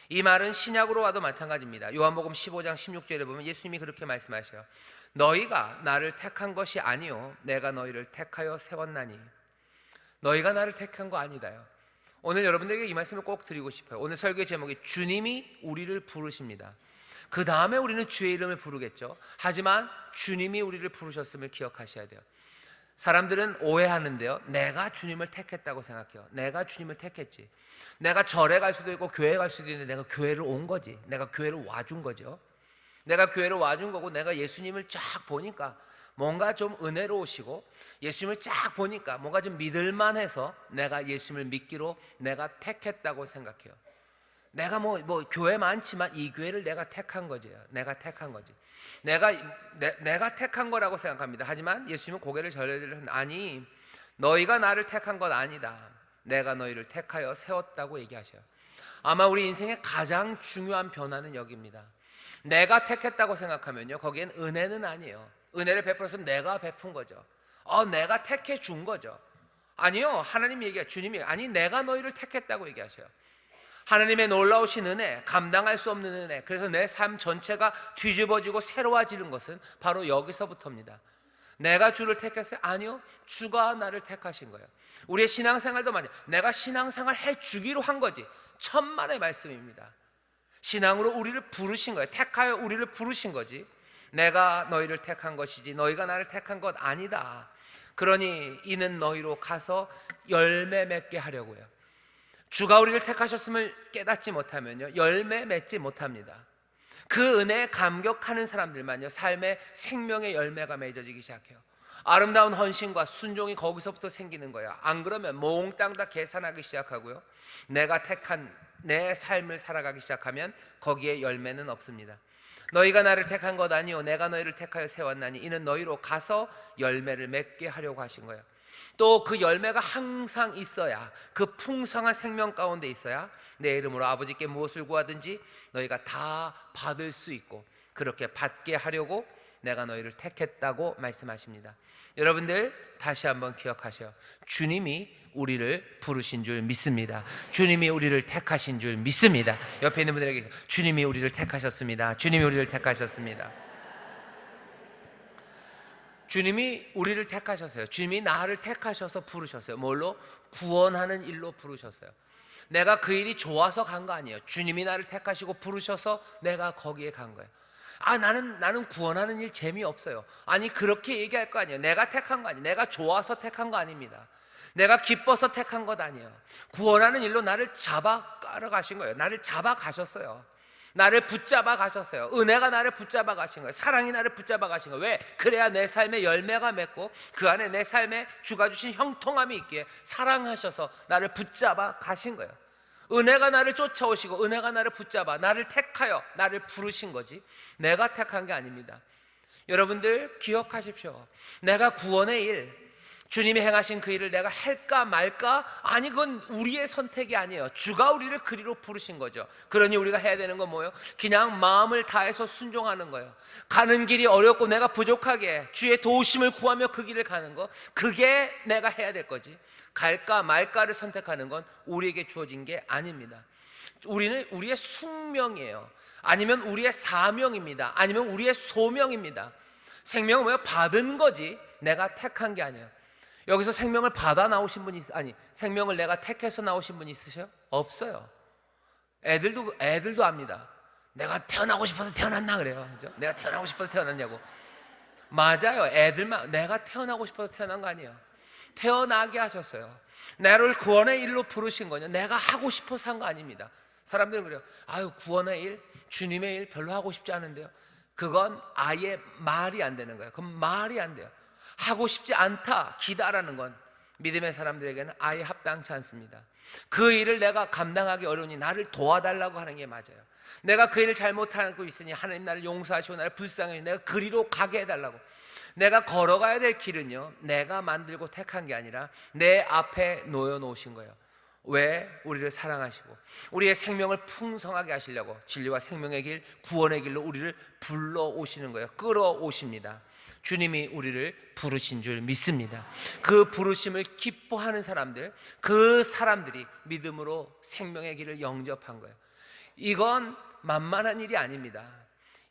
이 말은 신약으로 와도 마찬가지입니다. 요한복음 15장 16절에 보면 예수님이 그렇게 말씀하셔요. 너희가 나를 택한 것이 아니요 내가 너희를 택하여 세웠나니. 너희가 나를 택한 거 아니다요. 오늘 여러분들에게 이 말씀을 꼭 드리고 싶어요. 오늘 설교의 제목이 주님이 우리를 부르십니다. 그 다음에 우리는 주의 이름을 부르겠죠. 하지만 주님이 우리를 부르셨음을 기억하셔야 돼요. 사람들은 오해하는데요, 내가 주님을 택했다고 생각해요. 내가 주님을 택했지. 내가 절에 갈 수도 있고 교회 갈 수도 있는데 내가 교회를 온 거지. 내가 교회를 와준 거죠. 내가 교회를 와준 거고, 내가 예수님을 쫙 보니까 뭔가 좀 은혜로우시고, 예수님을 쫙 보니까 뭔가 좀 믿을만해서 내가 예수님을 믿기로 내가 택했다고 생각해요. 내가 뭐 교회 많지만 이 교회를 내가 택한 거죠. 내가 택한 거지. 내가 택한 거라고 생각합니다. 하지만 예수님은 고개를 절레절레, 아니, 너희가 나를 택한 건 아니다. 내가 너희를 택하여 세웠다고 얘기하셔요. 아마 우리 인생의 가장 중요한 변화는 여기입니다. 내가 택했다고 생각하면요, 거기엔 은혜는 아니에요. 은혜를 베풀었으면 내가 베푼 거죠. 내가 택해 준 거죠. 아니요, 하나님이 얘기해요. 주님이, 아니, 내가 너희를 택했다고 얘기하셔요. 하나님의 놀라우신 은혜, 감당할 수 없는 은혜, 그래서 내 삶 전체가 뒤집어지고 새로워지는 것은 바로 여기서부터입니다. 내가 주를 택했어요? 아니요, 주가 나를 택하신 거예요. 우리의 신앙생활도 마찬가지. 내가 신앙생활 해주기로 한 거지. 천만의 말씀입니다. 신앙으로 우리를 부르신 거예요. 택하여 우리를 부르신 거지. 내가 너희를 택한 것이지 너희가 나를 택한 것 아니다. 그러니 이는 너희로 가서 열매 맺게 하려고요. 주가 우리를 택하셨음을 깨닫지 못하면요, 열매 맺지 못합니다. 그 은혜에 감격하는 사람들만요, 삶의 생명의 열매가 맺어지기 시작해요. 아름다운 헌신과 순종이 거기서부터 생기는 거예요. 안 그러면 몽땅 다 계산하기 시작하고요, 내가 택한 내 삶을 살아가기 시작하면 거기에 열매는 없습니다. 너희가 나를 택한 것 아니요 내가 너희를 택하여 세웠나니 이는 너희로 가서 열매를 맺게 하려고 하신 거예요. 또 그 열매가 항상 있어야, 그 풍성한 생명 가운데 있어야 내 이름으로 아버지께 무엇을 구하든지 너희가 다 받을 수 있고, 그렇게 받게 하려고 내가 너희를 택했다고 말씀하십니다. 여러분들 다시 한번 기억하셔요. 주님이 우리를 부르신 줄 믿습니다. 주님이 우리를 택하신 줄 믿습니다. 옆에 있는 분들에게 주님이 우리를 택하셨습니다. 주님이 우리를 택하셨습니다. 주님이 우리를 택하셨어요. 주님이 나를 택하셔서 부르셨어요. 뭘로? 구원하는 일로 부르셨어요. 내가 그 일이 좋아서 간 거 아니에요. 주님이 나를 택하시고 부르셔서 내가 거기에 간 거예요. 나는 구원하는 일 재미없어요. 아니, 그렇게 얘기할 거 아니에요. 내가 택한 거 아니에요. 내가 좋아서 택한 거 아닙니다. 내가 기뻐서 택한 것 아니에요. 구원하는 일로 나를 잡아 깔아가신 거예요. 나를 잡아 가셨어요. 나를 붙잡아 가셨어요. 은혜가 나를 붙잡아 가신 거예요. 사랑이 나를 붙잡아 가신 거예요. 왜? 그래야 내 삶에 열매가 맺고 그 안에 내 삶에 주가 주신 형통함이 있기에 사랑하셔서 나를 붙잡아 가신 거예요. 은혜가 나를 쫓아오시고 은혜가 나를 붙잡아 나를 택하여 나를 부르신 거지, 내가 택한 게 아닙니다. 여러분들 기억하십시오. 내가 구원의 일, 주님이 행하신 그 일을 내가 할까 말까? 아니, 그건 우리의 선택이 아니에요. 주가 우리를 그리로 부르신 거죠. 그러니 우리가 해야 되는 건 뭐예요? 그냥 마음을 다해서 순종하는 거예요. 가는 길이 어렵고 내가 부족하게 주의 도우심을 구하며 그 길을 가는 거, 그게 내가 해야 될 거지. 갈까 말까를 선택하는 건 우리에게 주어진 게 아닙니다. 우리는 우리의 숙명이에요. 아니면 우리의 사명입니다. 아니면 우리의 소명입니다. 생명은 뭐예요? 받은 거지 내가 택한 게 아니에요. 여기서 생명을 받아 나오신 분이 아니, 생명을 내가 택해서 나오신 분이 있으셔요? 없어요. 애들도 압니다. 내가 태어나고 싶어서 태어났나 그래요. 그죠? 내가 태어나고 싶어서 태어났냐고. 맞아요. 애들만 내가 태어나고 싶어서 태어난 거 아니에요. 태어나게 하셨어요. 나를 구원의 일로 부르신 거냐? 내가 하고 싶어서 한 거 아닙니다. 사람들은 그래요. 아유, 구원의 일, 주님의 일 별로 하고 싶지 않은데요. 그건 아예 말이 안 되는 거예요. 그건 말이 안 돼요. 하고 싶지 않다, 기다라는 건 믿음의 사람들에게는 아예 합당치 않습니다. 그 일을 내가 감당하기 어려우니 나를 도와달라고 하는 게 맞아요. 내가 그 일을 잘못하고 있으니 하나님 나를 용서하시고 나를 불쌍히 해주시고 내가 그리로 가게 해달라고. 내가 걸어가야 될 길은요, 내가 만들고 택한 게 아니라 내 앞에 놓여놓으신 거예요. 왜? 우리를 사랑하시고 우리의 생명을 풍성하게 하시려고 진리와 생명의 길, 구원의 길로 우리를 불러오시는 거예요. 끌어오십니다. 주님이 우리를 부르신 줄 믿습니다. 그 부르심을 기뻐하는 사람들, 그 사람들이 믿음으로 생명의 길을 영접한 거예요. 이건 만만한 일이 아닙니다.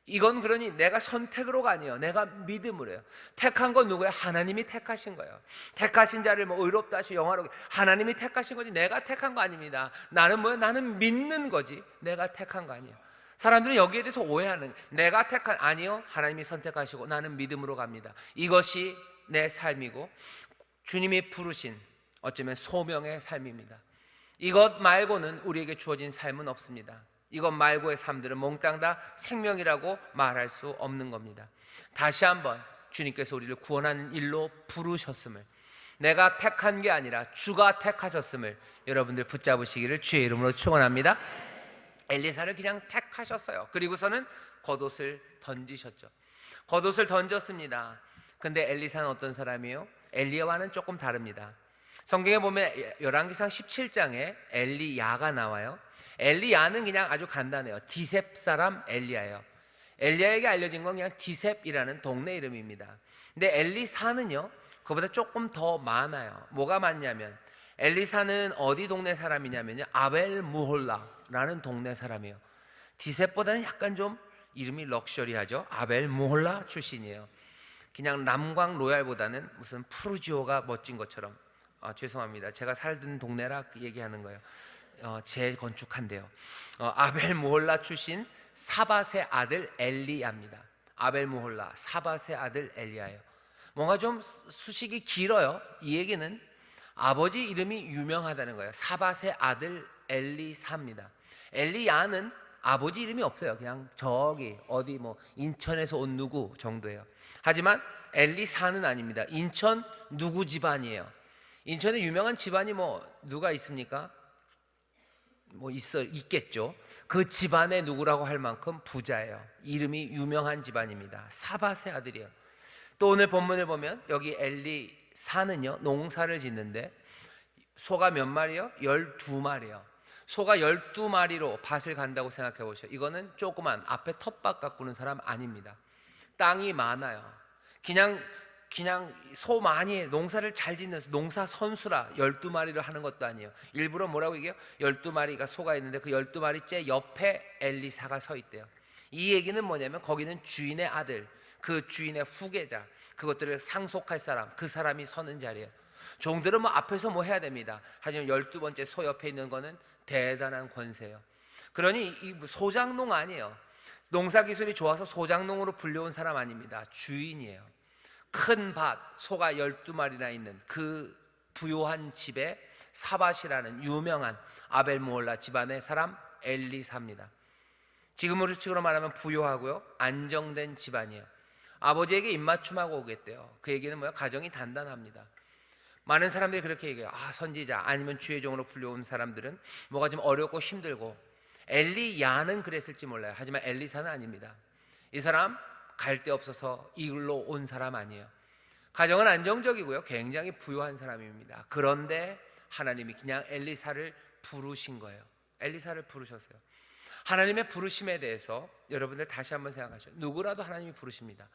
이건 그러니 내가 선택으로가 아니에요. 내가 믿음으로 해요. 택한 건 누구예요? 하나님이 택하신 거예요. 택하신 자를 뭐 의롭다 하시고 영화롭게, 하나님이 택하신 거지 내가 택한 거 아닙니다. 나는 뭐예요? 나는 믿는 거지 내가 택한 거 아니에요. 사람들은 여기에 대해서 오해하는, 내가 택한, 아니요, 하나님이 선택하시고 나는 믿음으로 갑니다. 이것이 내 삶이고 주님이 부르신 어쩌면 소명의 삶입니다. 이것 말고는 우리에게 주어진 삶은 없습니다. 이것 말고의 삶들은 몽땅 다 생명이라고 말할 수 없는 겁니다. 다시 한번 주님께서 우리를 구원하는 일로 부르셨음을, 내가 택한 게 아니라 주가 택하셨음을 여러분들 붙잡으시기를 주의 이름으로 축원합니다. 엘리사를 그냥 택하셨어요. 그리고서는 겉옷을 던지셨죠. 겉옷을 던졌습니다. 근데 엘리사는 어떤 사람이에요? 엘리야와는 조금 다릅니다. 성경에 보면 열왕기상 17장에 엘리야가 나와요. 엘리야는 그냥 아주 간단해요. 디셉 사람 엘리야예요. 엘리야에게 알려진 건 그냥 디셉이라는 동네 이름입니다. 근데 엘리사는요, 그보다 조금 더 많아요. 뭐가 많냐면 엘리사는 어디 동네 사람이냐면요, 아벨 무홀라라는 동네 사람이에요. 디셉보다는 약간 좀 이름이 럭셔리하죠. 아벨 무홀라 출신이에요. 그냥 남광 로얄보다는 무슨 푸르지오가 멋진 것처럼, 죄송합니다, 제가 살던 동네라 얘기하는 거예요. 재건축한대요. 아벨 무홀라 출신 사밧의 아들 엘리야입니다. 아벨 무홀라, 사밧의 아들 엘리야예요. 뭔가 좀 수식이 길어요. 이 얘기는 아버지 이름이 유명하다는 거예요. 사밧의 아들 엘리사입니다. 엘리야는 아버지 이름이 없어요. 그냥 저기 어디 뭐 인천에서 온 누구 정도예요. 하지만 엘리사는 아닙니다. 인천 누구 집안이에요. 인천에 유명한 집안이 뭐 누가 있습니까? 뭐 있겠죠. 그 집안의 누구라고 할 만큼 부자예요. 이름이 유명한 집안입니다. 사밧의 아들이에요. 또 오늘 본문을 보면 여기 엘리사는요, 농사를 짓는데 소가 몇 마리요? 12마리요. 소가 12마리로 밭을 간다고 생각해 보세요. 이거는 조그만 앞에 텃밭 가꾸는 사람 아닙니다. 땅이 많아요. 그냥 소 많이 농사를 잘 짓는 농사 선수라 12마리를 하는 것도 아니에요. 일부러 뭐라고 얘기해요? 12마리가 소가 있는데 그 12마리째 옆에 엘리사가 서 있대요. 이 얘기는 뭐냐면 거기는 주인의 아들, 그 주인의 후계자, 그것들을 상속할 사람, 그 사람이 서는 자리예요. 종들은 뭐 앞에서 뭐 해야 됩니다. 하지만 12번째 소 옆에 있는 거는 대단한 권세예요. 그러니 이 소장농 아니에요. 농사 기술이 좋아서 소장농으로 불려온 사람 아닙니다. 주인이에요. 큰 밭, 소가 12마리나 있는 그 부요한 집에 사밧이라는 유명한 아벨 무홀라 집안의 사람 엘리사입니다. 지금으로 말하면 부요하고요, 안정된 집안이에요. 아버지에게 입맞춤하고 오겠대요. 그 얘기는 뭐야? 가정이 단단합니다. 많은 사람들이 그렇게 얘기해요. 선지자 아니면 주의 종으로 불려온 사람들은 뭐가 좀 어렵고 힘들고, 엘리야는 그랬을지 몰라요. 하지만 엘리사는 아닙니다. 이 사람 갈 데 없어서 이글로 온 사람 아니에요. 가정은 안정적이고요, 굉장히 부유한 사람입니다. 그런데 하나님이 그냥 엘리사를 부르신 거예요. 엘리사를 부르셨어요. 하나님의 부르심에 대해서 여러분들 다시 한번 생각하셔요. 누구라도 하나님이 부르십니다.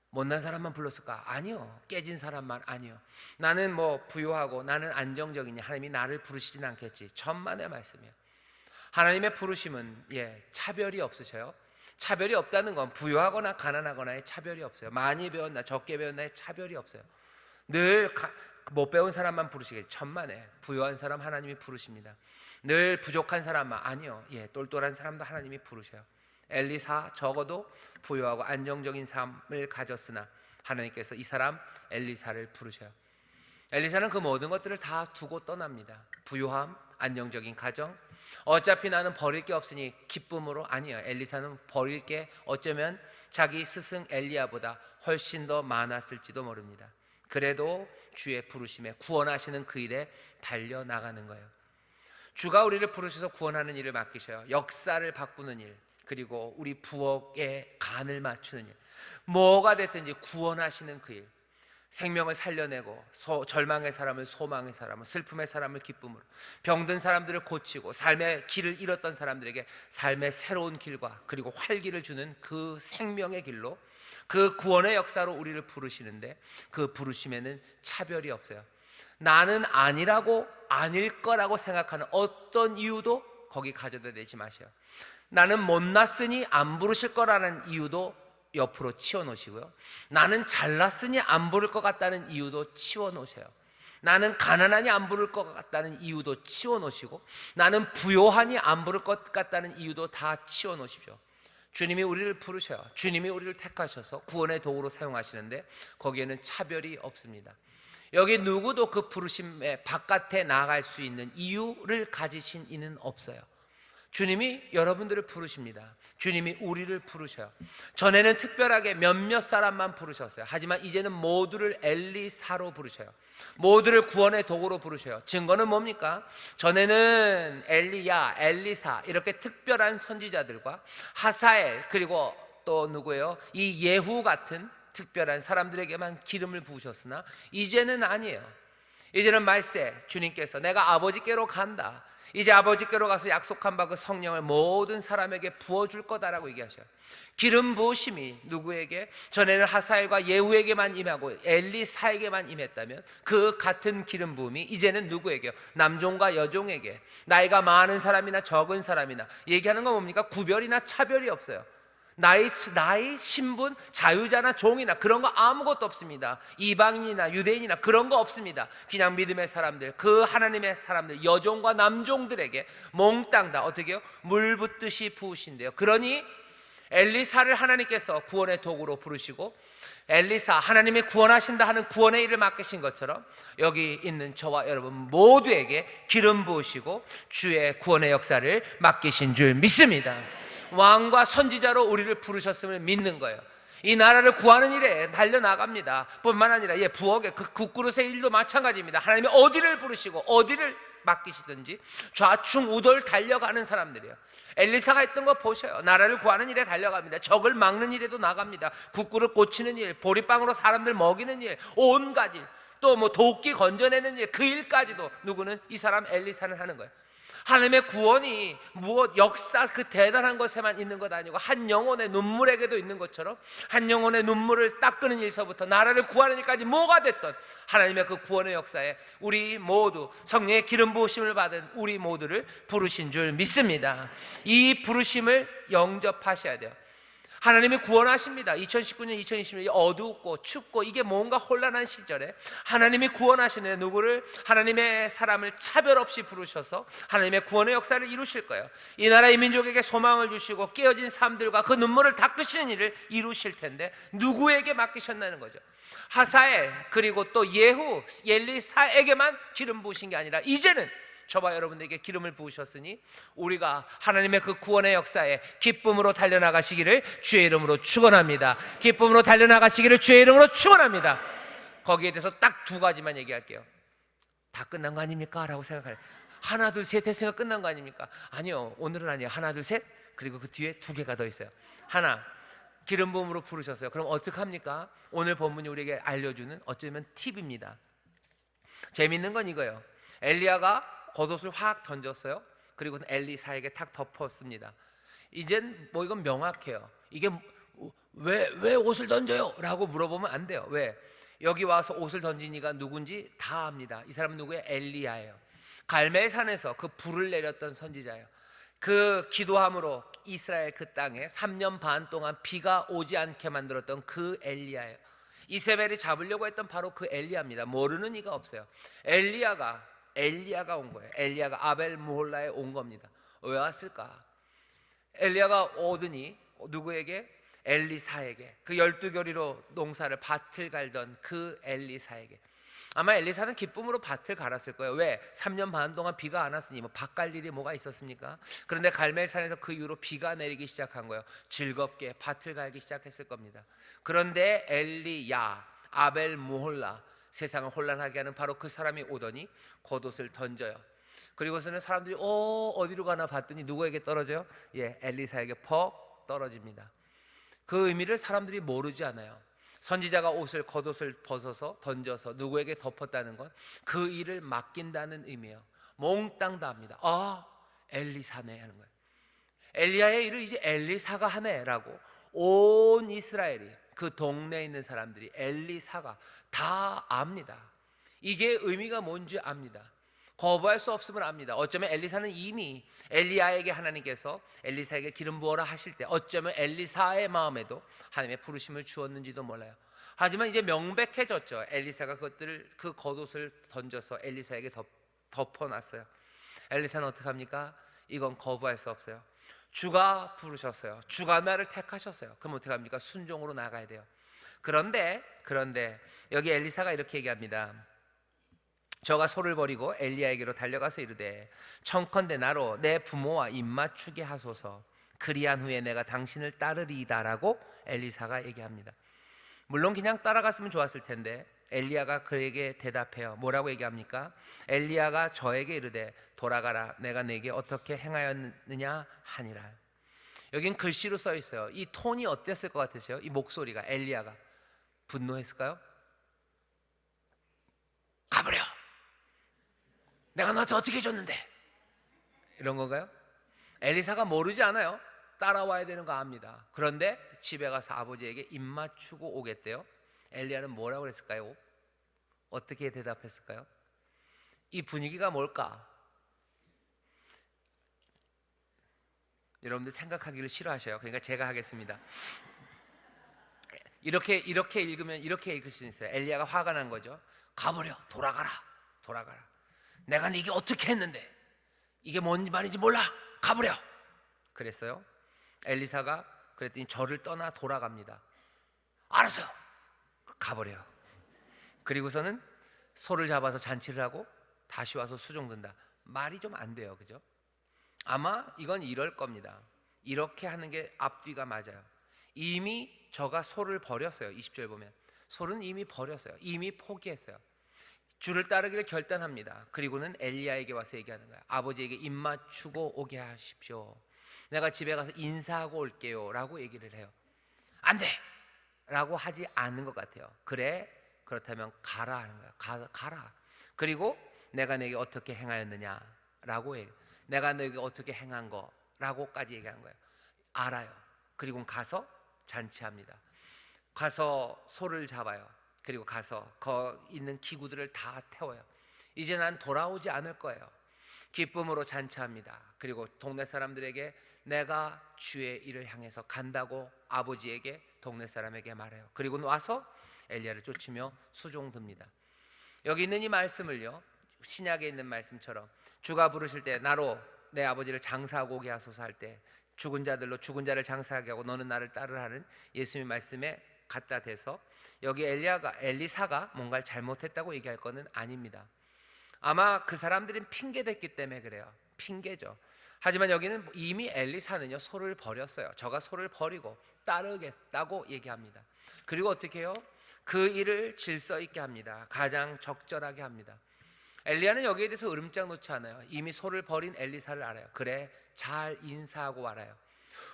못난 사람만 불렀을까? 아니요. 깨진 사람만? 아니요. 나는 뭐 부유하고 나는 안정적이니 하나님이 나를 부르시진 않겠지. 천만의 말씀이에요. 하나님의 부르심은 차별이 없으셔요. 차별이 없다는 건 부유하거나 가난하거나의 차별이 없어요. 많이 배웠나 적게 배웠나의 차별이 없어요. 늘 못 배운 사람만 부르시겠지. 천만에 부유한 사람 하나님이 부르십니다. 늘 부족한 사람만? 아니요. 똘똘한 사람도 하나님이 부르셔요. 엘리사 적어도 부유하고 안정적인 삶을 가졌으나 하나님께서 이 사람 엘리사를 부르셔요. 엘리사는 그 모든 것들을 다 두고 떠납니다. 부유함, 안정적인 가정, 어차피 나는 버릴 게 없으니 기쁨으로. 아니에요. 엘리사는 버릴 게 어쩌면 자기 스승 엘리야보다 훨씬 더 많았을지도 모릅니다. 그래도 주의 부르심에 구원하시는 그 일에 달려나가는 거예요. 주가 우리를 부르셔서 구원하는 일을 맡기셔요. 역사를 바꾸는 일, 그리고 우리 부엌에 간을 맞추는 일, 뭐가 됐든지 구원하시는 그 일, 생명을 살려내고 절망의 사람을 소망의 사람을, 슬픔의 사람을 기쁨으로, 병든 사람들을 고치고 삶의 길을 잃었던 사람들에게 삶의 새로운 길과 그리고 활기를 주는 그 생명의 길로, 그 구원의 역사로 우리를 부르시는데 그 부르심에는 차별이 없어요. 나는 아니라고, 아닐 거라고 생각하는 어떤 이유도 거기 가져다 대지 마세요. 나는 못났으니 안 부르실 거라는 이유도 옆으로 치워놓으시고요, 나는 잘났으니 안 부를 것 같다는 이유도 치워놓으세요. 나는 가난하니 안 부를 것 같다는 이유도 치워놓으시고, 나는 부요하니 안 부를 것 같다는 이유도 다 치워놓으십시오. 주님이 우리를 부르셔요. 주님이 우리를 택하셔서 구원의 도구로 사용하시는데 거기에는 차별이 없습니다. 여기 누구도 그 부르심의 바깥에 나아갈 수 있는 이유를 가지신 이는 없어요. 주님이 여러분들을 부르십니다. 주님이 우리를 부르셔요. 전에는 특별하게 몇몇 사람만 부르셨어요. 하지만 이제는 모두를 엘리사로 부르셔요. 모두를 구원의 도구로 부르셔요. 증거는 뭡니까? 전에는 엘리야, 엘리사 이렇게 특별한 선지자들과 하사엘, 그리고 또 누구예요? 이 예후 같은 특별한 사람들에게만 기름을 부으셨으나 이제는 아니에요. 이제는 말세, 주님께서 내가 아버지께로 간다, 이제 아버지께로 가서 약속한 바 그 성령을 모든 사람에게 부어줄 거다라고 얘기하셔요. 기름 부으심이 누구에게? 전에는 하사엘과 예후에게만 임하고 엘리사에게만 임했다면 그 같은 기름 부음이 이제는 누구에게요? 남종과 여종에게, 나이가 많은 사람이나 적은 사람이나, 얘기하는 건 뭡니까? 구별이나 차별이 없어요. 나이, 신분, 자유자나 종이나 그런 거 아무것도 없습니다. 이방인이나 유대인이나 그런 거 없습니다. 그냥 믿음의 사람들, 그 하나님의 사람들, 여종과 남종들에게 몽땅 다 어떻게 해요? 물 붓듯이 부으신대요. 그러니 엘리사를 하나님께서 구원의 도구로 부르시고, 엘리사, 하나님이 구원하신다 하는 구원의 일을 맡기신 것처럼 여기 있는 저와 여러분 모두에게 기름 부으시고 주의 구원의 역사를 맡기신 줄 믿습니다. 왕과 선지자로 우리를 부르셨음을 믿는 거예요. 이 나라를 구하는 일에 달려나갑니다. 뿐만 아니라 부엌의 그 국그릇의 일도 마찬가지입니다. 하나님이 어디를 부르시고 어디를 맡기시든지 좌충우돌 달려가는 사람들이에요. 엘리사가 했던 거 보셔요. 나라를 구하는 일에 달려갑니다. 적을 막는 일에도 나갑니다. 국그릇 고치는 일, 보리빵으로 사람들 먹이는 일, 온갖 일, 또 뭐 도끼 건져내는 일, 그 일까지도 누구는? 이 사람 엘리사는 하는 거예요. 하나님의 구원이 무엇 역사 그 대단한 것에만 있는 것 아니고 한 영혼의 눈물에게도 있는 것처럼, 한 영혼의 눈물을 닦는 일서부터 나라를 구하는 일까지 뭐가 됐던 하나님의 그 구원의 역사에 우리 모두 성령의 기름 부으심을 받은 우리 모두를 부르신 줄 믿습니다. 이 부르심을 영접하셔야 돼요. 하나님이 구원하십니다. 2019년, 2020년 어둡고 춥고 이게 뭔가 혼란한 시절에 하나님이 구원하시는 누구를? 하나님의 사람을 차별 없이 부르셔서 하나님의 구원의 역사를 이루실 거예요. 이 나라 이 민족에게 소망을 주시고 깨어진 삶들과 그 눈물을 닦으시는 일을 이루실 텐데 누구에게 맡기셨나는 거죠. 하사엘, 그리고 또 예후, 엘리사에게만 기름 부으신 게 아니라 이제는 저와 여러분에게 기름을 부으셨으니 우리가 하나님의 그 구원의 역사에 기쁨으로 달려나가시기를 주의 이름으로 축원합니다. 기쁨으로 달려나가시기를 주의 이름으로 축원합니다. 거기에 대해서 딱 두 가지만 얘기할게요. 다 끝난 거 아닙니까? 라고 생각할, 하나 둘 셋 했으니까 끝난 거 아닙니까? 아니요, 오늘은 아니에요. 하나 둘 셋, 그리고 그 뒤에 두 개가 더 있어요. 하나, 기름 부음으로 부르셨어요. 그럼 어떻게 합니까? 오늘 본문이 우리에게 알려주는 어쩌면 팁입니다. 재밌는 건 이거예요. 엘리야가 겉옷을 확 던졌어요. 그리고 엘리사에게 탁 덮었습니다. 이젠 뭐 이건 명확해요. 이게 왜 옷을 던져요? 라고 물어보면 안 돼요. 왜? 여기 와서 옷을 던진 이가 누군지 다 압니다. 이 사람은 누구예요? 엘리야예요. 갈멜산에서 그 불을 내렸던 선지자예요. 그 기도함으로 이스라엘 그 땅에 3년 반 동안 비가 오지 않게 만들었던 그 엘리야예요. 이세벨이 잡으려고 했던 바로 그 엘리야입니다. 모르는 이가 없어요. 엘리야가 온 거예요. 엘리야가 아벨 무홀라에 온 겁니다. 왜 왔을까? 엘리야가 오더니 누구에게? 엘리사에게, 그 12교리로 농사를 밭을 갈던 그 엘리사에게. 아마 엘리사는 기쁨으로 밭을 갈았을 거예요. 왜? 3년 반 동안 비가 안 왔으니 뭐 밭 갈 일이 뭐가 있었습니까? 그런데 갈멜산에서 그 이후로 비가 내리기 시작한 거예요. 즐겁게 밭을 갈기 시작했을 겁니다. 그런데 엘리야, 아벨 무홀라, 세상을 혼란하게 하는 바로 그 사람이 오더니 겉옷을 던져요. 그리고서는 사람들이 어디로 가나 봤더니 누구에게 떨어져요? 엘리사에게 퍽 떨어집니다. 그 의미를 사람들이 모르지 않아요. 선지자가 겉옷을 벗어서 던져서 누구에게 덮었다는 건 그 일을 맡긴다는 의미예요. 몽땅 다 합니다. 엘리사네 하는 거예요. 엘리야의 일을 이제 엘리사가 하네라고 온 이스라엘이, 그 동네에 있는 사람들이 엘리사가 다 압니다. 이게 의미가 뭔지 압니다. 거부할 수 없음을 압니다. 어쩌면 엘리사는 이미 엘리야에게 하나님께서 엘리사에게 기름 부어라 하실 때 어쩌면 엘리사의 마음에도 하나님의 부르심을 주었는지도 몰라요. 하지만 이제 명백해졌죠. 엘리사가 그 겉옷을 던져서 엘리사에게 덮어놨어요. 엘리사는 어떡합니까? 이건 거부할 수 없어요. 주가 부르셨어요. 주가 나를 택하셨어요. 그럼 어떡합니까? 순종으로 나가야 돼요. 그런데 여기 엘리사가 이렇게 얘기합니다. 저가 소를 버리고 엘리야에게로 달려가서 이르되 청컨대 나로 내 부모와 입맞추게 하소서. 그리한 후에 내가 당신을 따르리이다라고 엘리사가 얘기합니다. 물론 그냥 따라갔으면 좋았을 텐데 엘리야가 그에게 대답해요. 뭐라고 얘기합니까? 엘리야가 저에게 이르되 돌아가라, 내가 내게 어떻게 행하였느냐 하니라. 여긴 글씨로 써 있어요. 이 톤이 어땠을 것 같으세요? 이 목소리가. 엘리야가 분노했을까요? 가버려, 내가 너한테 어떻게 해줬는데, 이런 건가요? 엘리사가 모르지 않아요. 따라와야 되는 거 압니다. 그런데 집에 가서 아버지에게 입맞추고 오겠대요. 엘리야는 뭐라고 그랬을까요? 어떻게 대답했을까요? 이 분위기가 뭘까? 여러분들 생각하기를 싫어하셔요. 그러니까 제가 하겠습니다. 이렇게 읽으면 이렇게 읽을 수 있어요. 엘리야가 화가 난 거죠. 가버려, 돌아가라. 내가 네게 어떻게 했는데, 이게 뭔 말인지 몰라, 가버려. 그랬어요. 엘리사가 그랬더니 저를 떠나 돌아갑니다. 알았어요, 가버려. 그리고서는 소를 잡아서 잔치를 하고 다시 와서 수종든다. 말이 좀 안 돼요, 그죠? 아마 이건 이럴 겁니다. 이렇게 하는 게 앞뒤가 맞아요. 이미 저가 소를 버렸어요. 20절 보면 소는 이미 버렸어요. 이미 포기했어요. 주를 따르기를 결단합니다. 그리고는 엘리야에게 와서 얘기하는 거예요. 아버지에게 입맞추고 오게 하십시오. 내가 집에 가서 인사하고 올게요 라고 얘기를 해요. 안 돼! 라고 하지 않는 것 같아요. 그래, 그렇다면 가라 하는 거예요. 가라. 그리고 내가 내게 어떻게 행하였느냐 라고 해요. 내가 내게 어떻게 행한 거라고까지 얘기한 거예요. 알아요. 그리고 가서 잔치합니다. 가서 소를 잡아요. 그리고 가서 거 있는 기구들을 다 태워요. 이제 난 돌아오지 않을 거예요. 기쁨으로 잔치합니다. 그리고 동네 사람들에게 내가 주의 일을 향해서 간다고 아버지에게, 동네 사람에게 말해요. 그리고 와서 엘리야를 쫓으며 수종듭니다. 여기 있는 이 말씀을요, 신약에 있는 말씀처럼 주가 부르실 때 나로 내 아버지를 장사하고 오게 하소서 할 때 죽은 자들로 죽은 자를 장사하게 하고 너는 나를 따르라 하는 예수님의 말씀에 갖다 대서 여기 엘리사가 뭔가를 잘못했다고 얘기할 것은 아닙니다. 아마 그 사람들은 핑계댔기 때문에 그래요. 핑계죠. 하지만 여기는 이미 엘리사는요 소를 버렸어요. 저가 소를 버리고 따르겠다고 얘기합니다. 그리고 어떻게 해요? 그 일을 질서 있게 합니다. 가장 적절하게 합니다. 엘리야는 여기에 대해서 으름장 놓지 않아요. 이미 소를 버린 엘리사를 알아요. 그래, 잘 인사하고 말아요.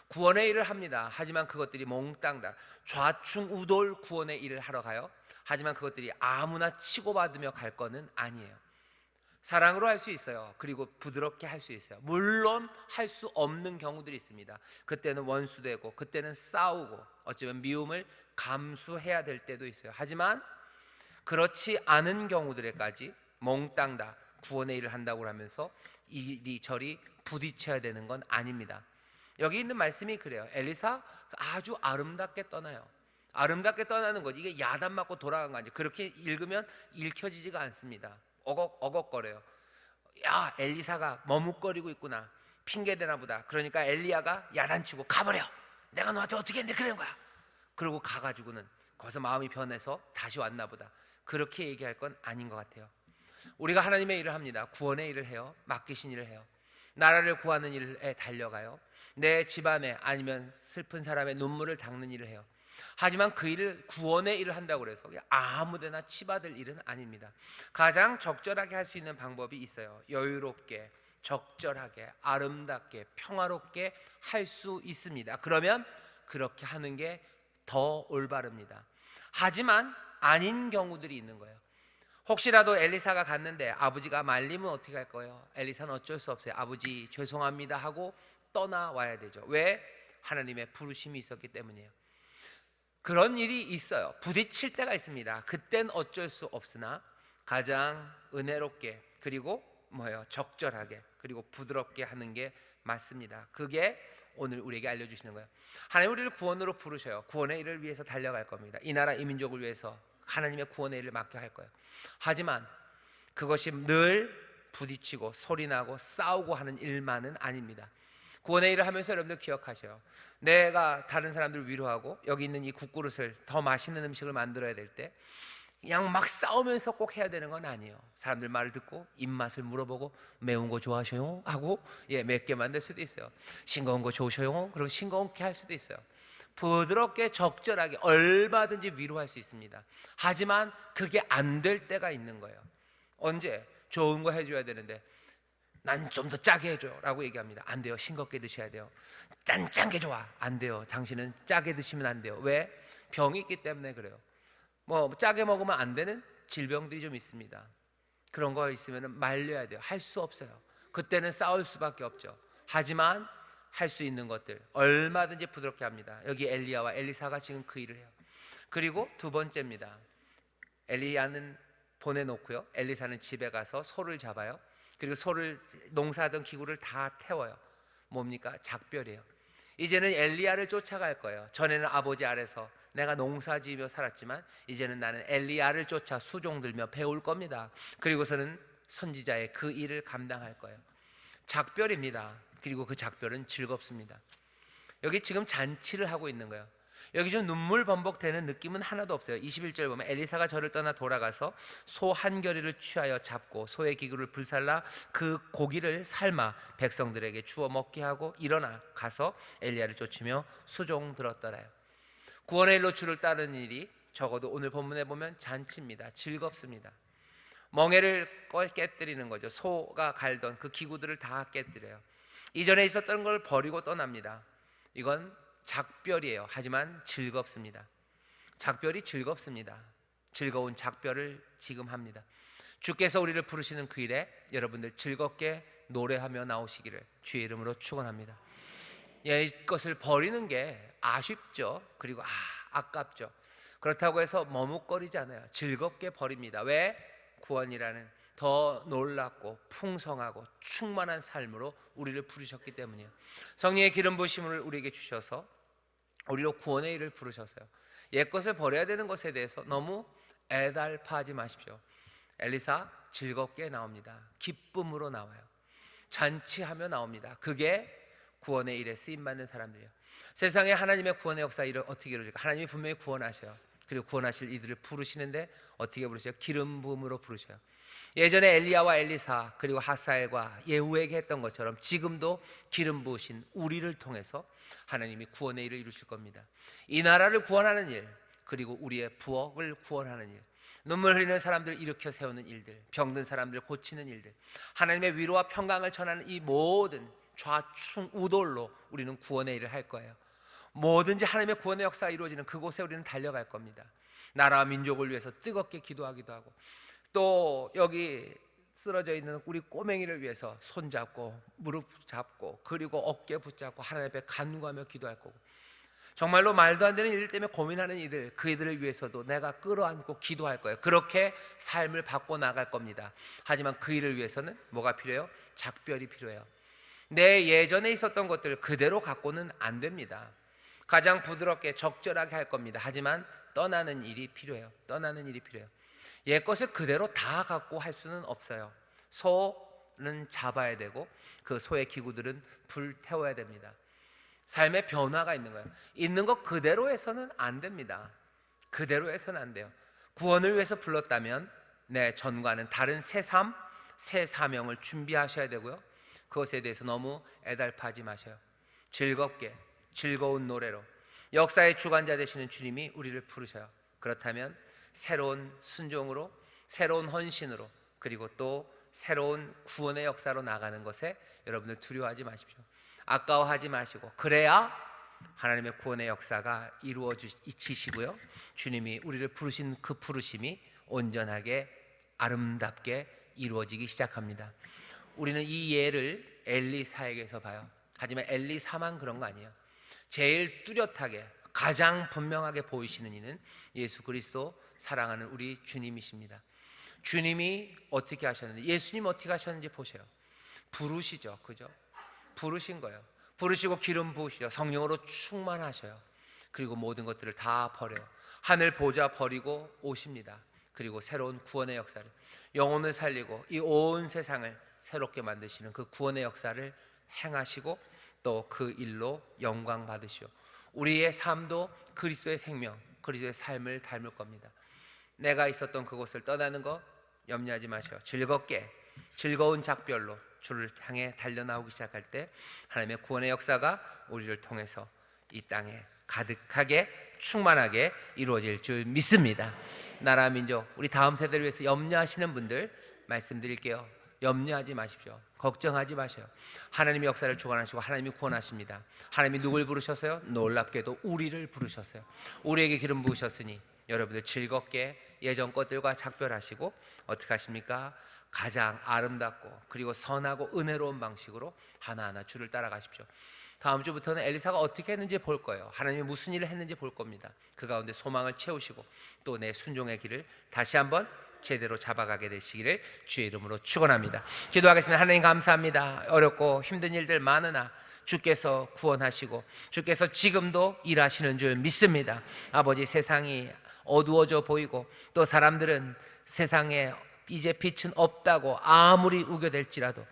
구원의 일을 합니다. 하지만 그것들이 몽땅 다 좌충우돌 구원의 일을 하러 가요. 하지만 그것들이 아무나 치고받으며 갈 거는 아니에요. 사랑으로 할 수 있어요. 그리고 부드럽게 할 수 있어요. 물론 할 수 없는 경우들이 있습니다. 그때는 원수되고, 그때는 싸우고, 어쩌면 미움을 감수해야 될 때도 있어요. 하지만 그렇지 않은 경우들에까지 몽땅 다 구원의 일을 한다고 하면서 이리저리 부딪혀야 되는 건 아닙니다. 여기 있는 말씀이 그래요. 엘리사 아주 아름답게 떠나요. 아름답게 떠나는 거지, 이게 야단 맞고 돌아간 거 아니에요. 그렇게 읽으면 읽혀지지가 않습니다. 어걱어걱거려요. 야, 엘리사가 머뭇거리고 있구나, 핑계대나 보다. 그러니까 엘리야가 야단치고 가버려, 내가 너한테 어떻게 했는데 그런 거야. 그러고 가가지고는 거기서 마음이 변해서 다시 왔나 보다. 그렇게 얘기할 건 아닌 것 같아요. 우리가 하나님의 일을 합니다. 구원의 일을 해요. 맡기신 일을 해요. 나라를 구하는 일에 달려가요. 내 집안에 아니면 슬픈 사람의 눈물을 닦는 일을 해요. 하지만 그 일을, 구원의 일을 한다고 해서 아무데나 치받을 일은 아닙니다. 가장 적절하게 할 수 있는 방법이 있어요. 여유롭게, 적절하게, 아름답게, 평화롭게 할 수 있습니다. 그러면 그렇게 하는 게 더 올바릅니다. 하지만 아닌 경우들이 있는 거예요. 혹시라도 엘리사가 갔는데 아버지가 말리면 어떻게 할 거예요? 엘리사는 어쩔 수 없어요. 아버지 죄송합니다 하고 떠나와야 되죠. 왜? 하나님의 부르심이 있었기 때문이에요. 그런 일이 있어요. 부딪힐 때가 있습니다. 그땐 어쩔 수 없으나 가장 은혜롭게, 그리고 뭐예요? 적절하게 그리고 부드럽게 하는 게 맞습니다. 그게 오늘 우리에게 알려주시는 거예요. 하나님 우리를 구원으로 부르셔요. 구원의 일을 위해서 달려갈 겁니다. 이 나라 이 민족을 위해서 하나님의 구원의 일을 맡겨 할 거예요. 하지만 그것이 늘 부딪히고 소리나고 싸우고 하는 일만은 아닙니다. 구원의 일을 하면서 여러분들 기억하셔요. 내가 다른 사람들을 위로하고 여기 있는 이 국그릇을 더 맛있는 음식을 만들어야 될 때 그냥 막 싸우면서 꼭 해야 되는 건 아니에요. 사람들 말을 듣고 입맛을 물어보고 매운 거 좋아하셔요? 하고 맵게 만들 수도 있어요. 싱거운 거 좋으셔요? 그럼 싱거운게 할 수도 있어요. 부드럽게 적절하게 얼마든지 위로할 수 있습니다. 하지만 그게 안 될 때가 있는 거예요. 언제? 좋은 거 해줘야 되는데 난 좀 더 짜게 해줘 라고 얘기합니다. 안 돼요. 싱겁게 드셔야 돼요. 짠짠 게 좋아. 안 돼요. 당신은 짜게 드시면 안 돼요. 왜? 병이 있기 때문에 그래요. 뭐 짜게 먹으면 안 되는 질병들이 좀 있습니다. 그런 거 있으면 말려야 돼요. 할 수 없어요. 그때는 싸울 수밖에 없죠. 하지만 할 수 있는 것들 얼마든지 부드럽게 합니다. 여기 엘리야와 엘리사가 지금 그 일을 해요. 그리고 두 번째입니다. 엘리야는 보내놓고요, 엘리사는 집에 가서 소를 잡아요. 그리고 소를 농사하던 기구를 다 태워요. 뭡니까? 작별이에요. 이제는 엘리야를 쫓아갈 거예요. 전에는 아버지 아래서 내가 농사지으며 살았지만 이제는 나는 엘리야를 쫓아 수종 들며 배울 겁니다. 그리고서는 선지자의 그 일을 감당할 거예요. 작별입니다. 그리고 그 작별은 즐겁습니다. 여기 지금 잔치를 하고 있는 거예요. 여기 좀 눈물 범벅되는 느낌은 하나도 없어요. 21절 보면 엘리사가 저를 떠나 돌아가서 소 한 겨리를 취하여 잡고 소의 기구를 불살라 그 고기를 삶아 백성들에게 주어 먹게 하고 일어나 가서 엘리야를 쫓으며 수종 들었더라요. 구원의 일로 주를 따르는 일이 적어도 오늘 본문에 보면 잔치입니다. 즐겁습니다. 멍에를 깨뜨리는 거죠. 소가 갈던 그 기구들을 다 깨뜨려요. 이전에 있었던 걸 버리고 떠납니다. 이건 작별이에요. 하지만 즐겁습니다. 작별이 즐겁습니다. 즐거운 작별을 지금 합니다. 주께서 우리를 부르시는 그 일에 여러분들 즐겁게 노래하며 나오시기를 주의 이름으로 축원합니다. 이것을 버리는 게 아쉽죠. 그리고 아깝죠. 그렇다고 해서 머뭇거리잖아요. 즐겁게 버립니다. 왜? 구원이라는 더 놀랍고 풍성하고 충만한 삶으로 우리를 부르셨기 때문이에요. 성령의 기름 부으심을 우리에게 주셔서 우리로 구원의 일을 부르셨어요. 옛것을 버려야 되는 것에 대해서 너무 애달파하지 마십시오. 엘리사 즐겁게 나옵니다. 기쁨으로 나와요. 잔치하며 나옵니다. 그게 구원의 일에 쓰임받는 사람들이에요. 세상에 하나님의 구원의 역사 일을 어떻게 이루어질까? 하나님이 분명히 구원하셔요. 그리고 구원하실 이들을 부르시는데 어떻게 부르셔요? 기름 부음으로 부르셔요. 예전에 엘리야와 엘리사 그리고 하사엘과 예후에게 했던 것처럼 지금도 기름 부으신 우리를 통해서 하나님이 구원의 일을 이루실 겁니다. 이 나라를 구원하는 일, 그리고 우리의 부엌을 구원하는 일, 눈물 흘리는 사람들을 일으켜 세우는 일들, 병든 사람들을 고치는 일들, 하나님의 위로와 평강을 전하는 이 모든 좌충 우돌로 우리는 구원의 일을 할 거예요. 뭐든지 하나님의 구원의 역사가 이루어지는 그곳에 우리는 달려갈 겁니다. 나라와 민족을 위해서 뜨겁게 기도하기도 하고, 또 여기 쓰러져 있는 우리 꼬맹이를 위해서 손잡고 무릎 잡고 그리고 어깨 붙잡고 하나님 앞에 간구하며 기도할 거고, 정말로 말도 안 되는 일 때문에 고민하는 이들, 그 이들을 위해서도 내가 끌어안고 기도할 거예요. 그렇게 삶을 바꿔 나갈 겁니다. 하지만 그 일을 위해서는 뭐가 필요해요? 작별이 필요해요. 내 예전에 있었던 것들 그대로 갖고는 안 됩니다. 가장 부드럽게 적절하게 할 겁니다. 하지만 떠나는 일이 필요해요. 떠나는 일이 필요해요. 옛것을 그대로 다 갖고 할 수는 없어요. 소는 잡아야 되고 그 소의 기구들은 불 태워야 됩니다. 삶의 변화가 있는 거예요. 있는 것 그대로 해서는 안 됩니다. 그대로 해서는 안 돼요. 구원을 위해서 불렀다면 내 전과는 다른 새 삶, 새 사명을 준비하셔야 되고요. 그것에 대해서 너무 애달파하지 마셔요. 즐겁게 즐거운 노래로 역사의 주관자 되시는 주님이 우리를 부르셔요. 그렇다면 새로운 순종으로, 새로운 헌신으로, 그리고 또 새로운 구원의 역사로 나가는 것에 여러분들 두려워하지 마십시오. 아까워하지 마시고, 그래야 하나님의 구원의 역사가 이루어지시고요, 주님이 우리를 부르신 그 부르심이 온전하게 아름답게 이루어지기 시작합니다. 우리는 이 예를 엘리사에게서 봐요. 하지만 엘리사만 그런 거 아니에요. 제일 뚜렷하게 가장 분명하게 보이시는 이는 예수 그리스도 사랑하는 우리 주님이십니다. 주님이 어떻게 하셨는지, 예수님 어떻게 하셨는지 보세요. 부르시죠, 그죠? 부르신 거예요. 부르시고 기름 부으시죠. 성령으로 충만하셔요. 그리고 모든 것들을 다 버려요. 하늘 보좌 버리고 오십니다. 그리고 새로운 구원의 역사를, 영혼을 살리고 이 온 세상을 새롭게 만드시는 그 구원의 역사를 행하시고, 또 그 일로 영광 받으시오. 우리의 삶도 그리스도의 생명, 그리스도의 삶을 닮을 겁니다. 내가 있었던 그곳을 떠나는 거 염려하지 마세요. 즐겁게, 즐거운 작별로 주를 향해 달려나오기 시작할 때 하나님의 구원의 역사가 우리를 통해서 이 땅에 가득하게 충만하게 이루어질 줄 믿습니다. 나라 민족, 우리 다음 세대를 위해서 염려하시는 분들 말씀드릴게요. 염려하지 마십시오. 걱정하지 마세요. 하나님의 역사를 주관하시고 하나님이 구원하십니다. 하나님이 누굴 부르셨어요? 놀랍게도 우리를 부르셨어요. 우리에게 기름 부으셨으니 여러분들 즐겁게 예전 것들과 작별하시고 어떻게 하십니까? 가장 아름답고 그리고 선하고 은혜로운 방식으로 하나하나 주를 따라가십시오. 다음 주부터는 엘리사가 어떻게 했는지 볼 거예요. 하나님이 무슨 일을 했는지 볼 겁니다. 그 가운데 소망을 채우시고 또 내 순종의 길을 다시 한번 제대로 잡아가게 되시기를 주의 이름으로 축원합니다. 기도하겠습니다. 하나님 감사합니다. 어렵고 힘든 일들 많으나 주께서 구원하시고 주께서 지금도 일하시는 줄 믿습니다. 아버지, 세상이 어두워져 보이고 또 사람들은 세상에 이제 빛은 없다고 아무리 우겨댈지라도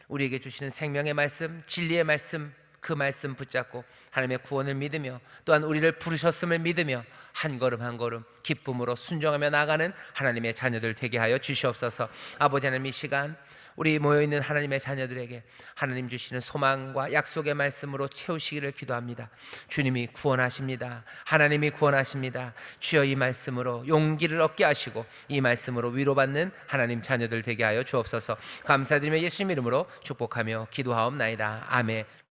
우리에게 주시는 생명의 말씀, 진리의 말씀, 그 말씀 붙잡고 하나님의 구원을 믿으며 또한 우리를 부르셨음을 믿으며 한 걸음 한 걸음 기쁨으로 순종하며 나아가는 하나님의 자녀들 되게 하여 주시옵소서. 아버지 하나님, 이 시간 우리 모여있는 하나님의 자녀들에게 하나님 주시는 소망과 약속의 말씀으로 채우시기를 기도합니다. 주님이 구원하십니다. 하나님이 구원하십니다. 주여, 이 말씀으로 용기를 얻게 하시고 이 말씀으로 위로받는 하나님 자녀들 되게 하여 주옵소서. 감사드리며 예수님 이름으로 축복하며 기도하옵나이다. 아멘.